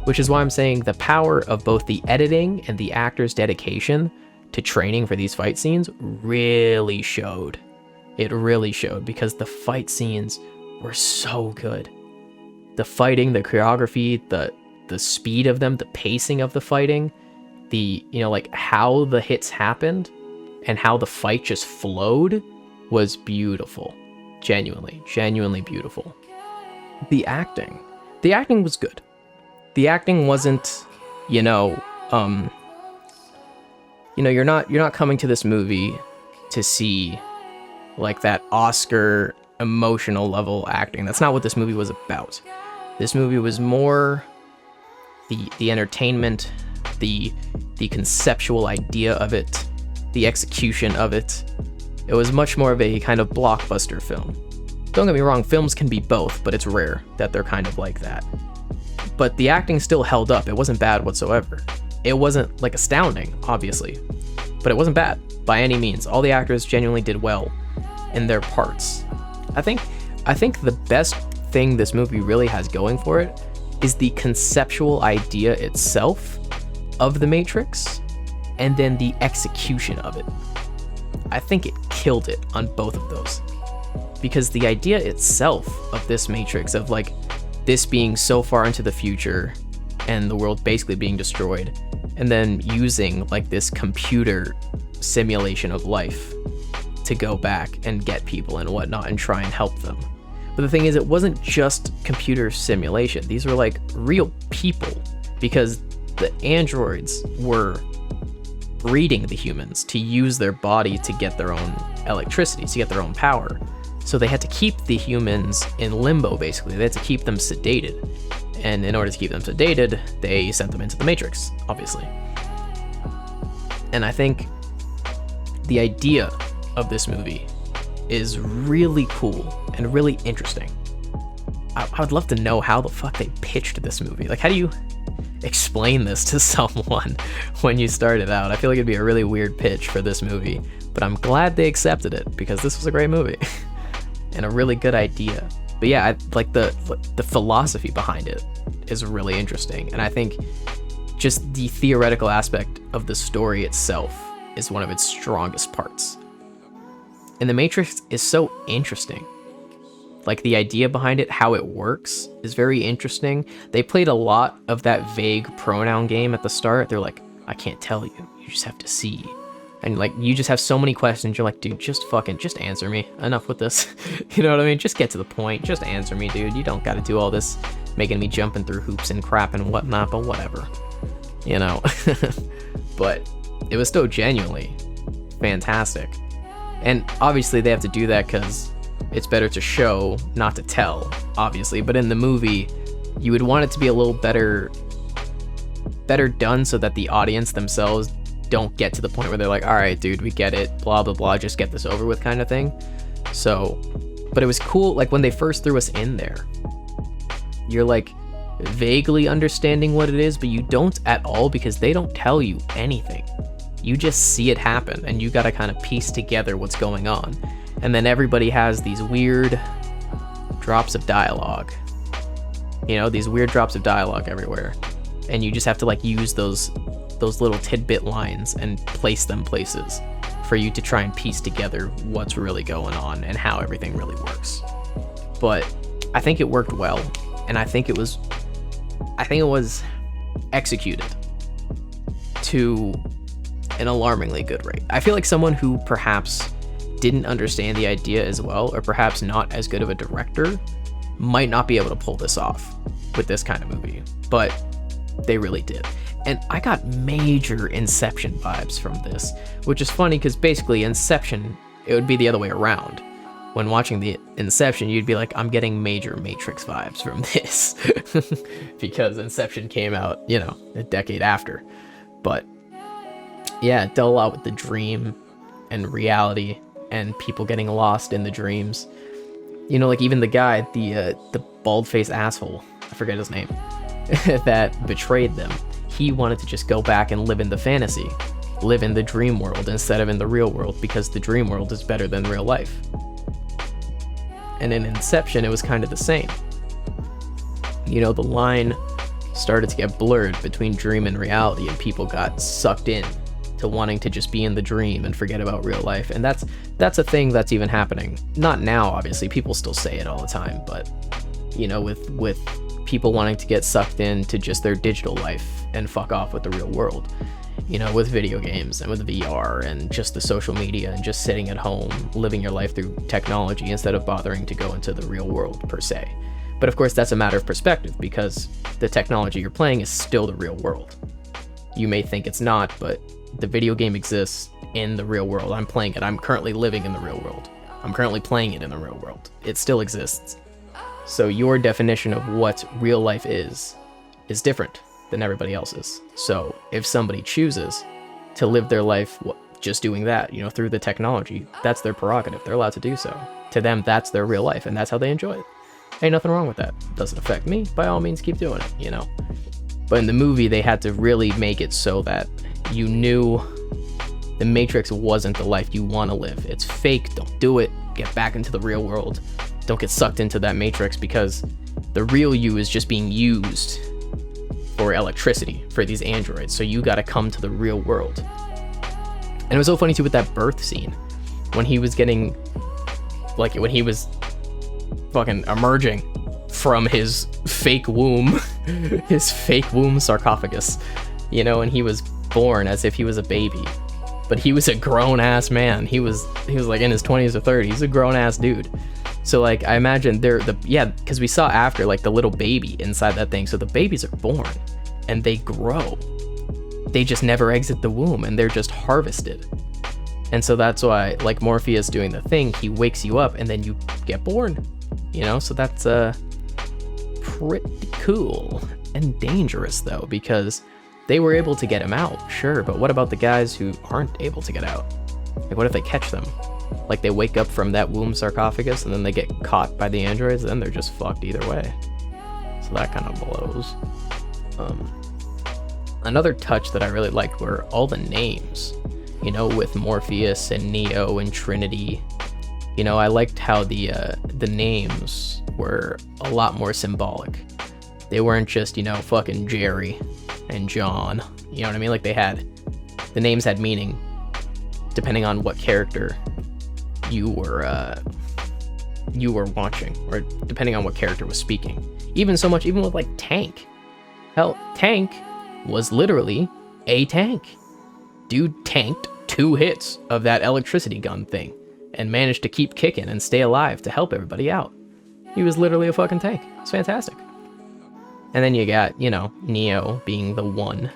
Which is why I'm saying the power of both the editing and the actors' dedication to training for these fight scenes really showed. It really showed because the fight scenes were so good. The fighting, the choreography, the speed of them, the pacing of the fighting, the, you know, like how the hits happened and how the fight just flowed was beautiful. Genuinely beautiful. The acting was good. The acting wasn't, you're not coming to this movie to see like that Oscar emotional level acting. That's not what this movie was about. This movie was more the entertainment, the conceptual idea of it, the execution of it. It was much more of a kind of blockbuster film. Don't get me wrong, films can be both, but it's rare that they're kind of like that. But the acting still held up. It wasn't bad whatsoever. It wasn't like astounding, obviously, but it wasn't bad by any means. All the actors genuinely did well in their parts. I think the best thing this movie really has going for it is the conceptual idea itself of the Matrix and then the execution of it. I think it killed it on both of those. Because the idea itself of this Matrix, of like this being so far into the future and the world basically being destroyed, and then using like this computer simulation of life to go back and get people and whatnot and try and help them. But the thing is, it wasn't just computer simulation. These were like real people, because the androids were breeding the humans to use their body to get their own electricity, to get their own power. So they had to keep the humans in limbo, basically. They had to keep them sedated. And in order to keep them sedated, they sent them into the Matrix, obviously. And I think the idea of this movie is really cool and really interesting. I would love to know how the fuck they pitched this movie. Like, how do you explain this to someone when you start it out? I feel like it'd be a really weird pitch for this movie, but I'm glad they accepted it because this was a great movie and a really good idea. But yeah, like the philosophy behind it is really interesting, and I think just the theoretical aspect of the story itself is one of its strongest parts. And The Matrix is so interesting like the idea behind it, how it works, is very interesting. They played a lot of that vague pronoun game at the start. They're like, I can't tell you. You just have to see. And like, you just have so many questions. You're like, dude, just answer me. Enough with this. You know what I mean? Just get to the point. Just answer me, dude. You don't got to do all this making me jumping through hoops and crap and whatnot, but whatever. You know? But it was still genuinely fantastic. And obviously they have to do that because it's better to show, not to tell, obviously. But in the movie, you would want it to be a little better done so that the audience themselves don't get to the point where they're like, all right, dude, we get it, blah, blah, blah, just get this over with kind of thing. So, but it was cool, like when they first threw us in there, you're like vaguely understanding what it is, but you don't at all because they don't tell you anything. You just see it happen and you gotta kind of piece together what's going on. And then everybody has these weird drops of dialogue. You know, these weird drops of dialogue everywhere. And you just have to like use those little tidbit lines and place them places for you to try and piece together what's really going on and how everything really works. But I think it worked well, and I think it was executed to an alarmingly good rate. I feel like someone who perhaps didn't understand the idea as well, or perhaps not as good of a director, might not be able to pull this off with this kind of movie, but they really did. And I got major Inception vibes from this, which is funny because basically Inception, it would be the other way around. When watching the Inception, you'd be like, I'm getting major Matrix vibes from this because Inception came out, you know, a decade after. But yeah, it dealt a lot with the dream and reality and people getting lost in the dreams. You know, like even the guy, the bald-faced asshole, I forget his name, that betrayed them. He wanted to just go back and live in the fantasy, live in the dream world instead of in the real world because the dream world is better than real life. And in Inception, it was kind of the same. You know, the line started to get blurred between dream and reality, and people got sucked in to wanting to just be in the dream and forget about real life. And that's a thing that's even happening. Not now, obviously. People still say it all the time, but you know, with people wanting to get sucked into just their digital life and fuck off with the real world. You know, with video games and with VR and just the social media and just sitting at home, living your life through technology instead of bothering to go into the real world per se. But of course, that's a matter of perspective because the technology you're playing is still the real world. You may think it's not, but the video game exists in the real world. I'm playing it. I'm currently living in the real world. I'm currently playing it in the real world. It still exists. So your definition of what real life is different than everybody else's. So if somebody chooses to live their life just doing that, you know, through the technology, that's their prerogative. They're allowed to do so. To them, that's their real life, and that's how they enjoy it. Ain't nothing wrong with that. Doesn't affect me. By all means, keep doing it, you know. But in the movie, they had to really make it so that you knew the Matrix wasn't the life you want to live. It's fake. Don't do it. Get back into the real world. Don't get sucked into that Matrix because the real you is just being used for electricity for these androids. So you got to come to the real world. And it was so funny too with that birth scene when he was getting, like when he was fucking emerging from his fake womb, his fake womb sarcophagus, you know, and he was born as if he was a baby, but he was a grown ass man. He was like in his 20s or 30s. He's a grown ass dude. So like I imagine because we saw after like the little baby inside that thing. So the babies are born and they grow. They just never exit the womb and they're just harvested. And so that's why like Morpheus doing the thing, he wakes you up and then you get born, you know? So that's pretty cool and dangerous though, because they were able to get him out, sure, but what about the guys who aren't able to get out? Like what if they catch them? Like they wake up from that womb sarcophagus and then they get caught by the androids, then they're just fucked either way. So that kind of blows. Another touch that I really liked were all the names, you know, with Morpheus and Neo and Trinity. You know, I liked how the names were a lot more symbolic. They weren't just, you know, fucking Jerry and John. You know what I mean? Like the names had meaning depending on what character you were you were watching, or depending on what character was speaking. Even with like Tank. Hell, Tank was literally a tank. Dude tanked 2 hits of that electricity gun thing and managed to keep kicking and stay alive to help everybody out. He was literally a fucking tank. It's fantastic. And then you got, you know, Neo being the one,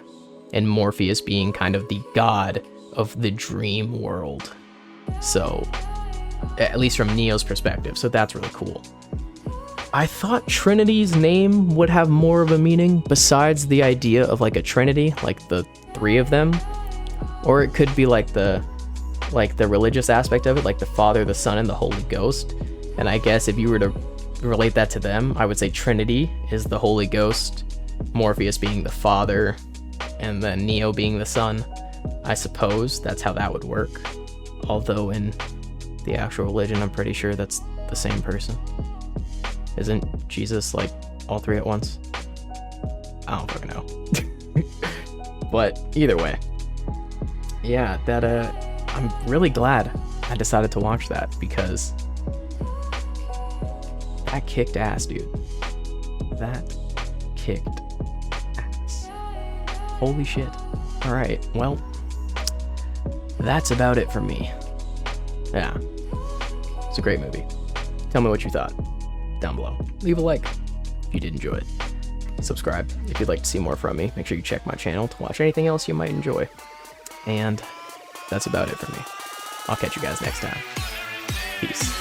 and Morpheus being kind of the god of the dream world. So, at least from Neo's perspective, so that's really cool. I thought Trinity's name would have more of a meaning besides the idea of like a trinity, like the 3 of them. Or it could be like the religious aspect of it, like the Father, the Son, and the Holy Ghost. And I guess if you were to relate that to them, I would say Trinity is the Holy Ghost, Morpheus being the Father, and then Neo being the Son. I suppose that's how that would work. Although in the actual religion, I'm pretty sure that's the same person. Isn't Jesus like all 3 at once? I don't fucking know. But either way, yeah, that I'm really glad I decided to watch that, because that kicked ass, dude. That kicked ass. Holy shit. All right, well, that's about it for me. Yeah, it's a great movie. Tell me what you thought down below. Leave a like if you did enjoy it. Subscribe if you'd like to see more from me. Make sure you check my channel to watch anything else you might enjoy. And that's about it for me. I'll catch you guys next time. Peace.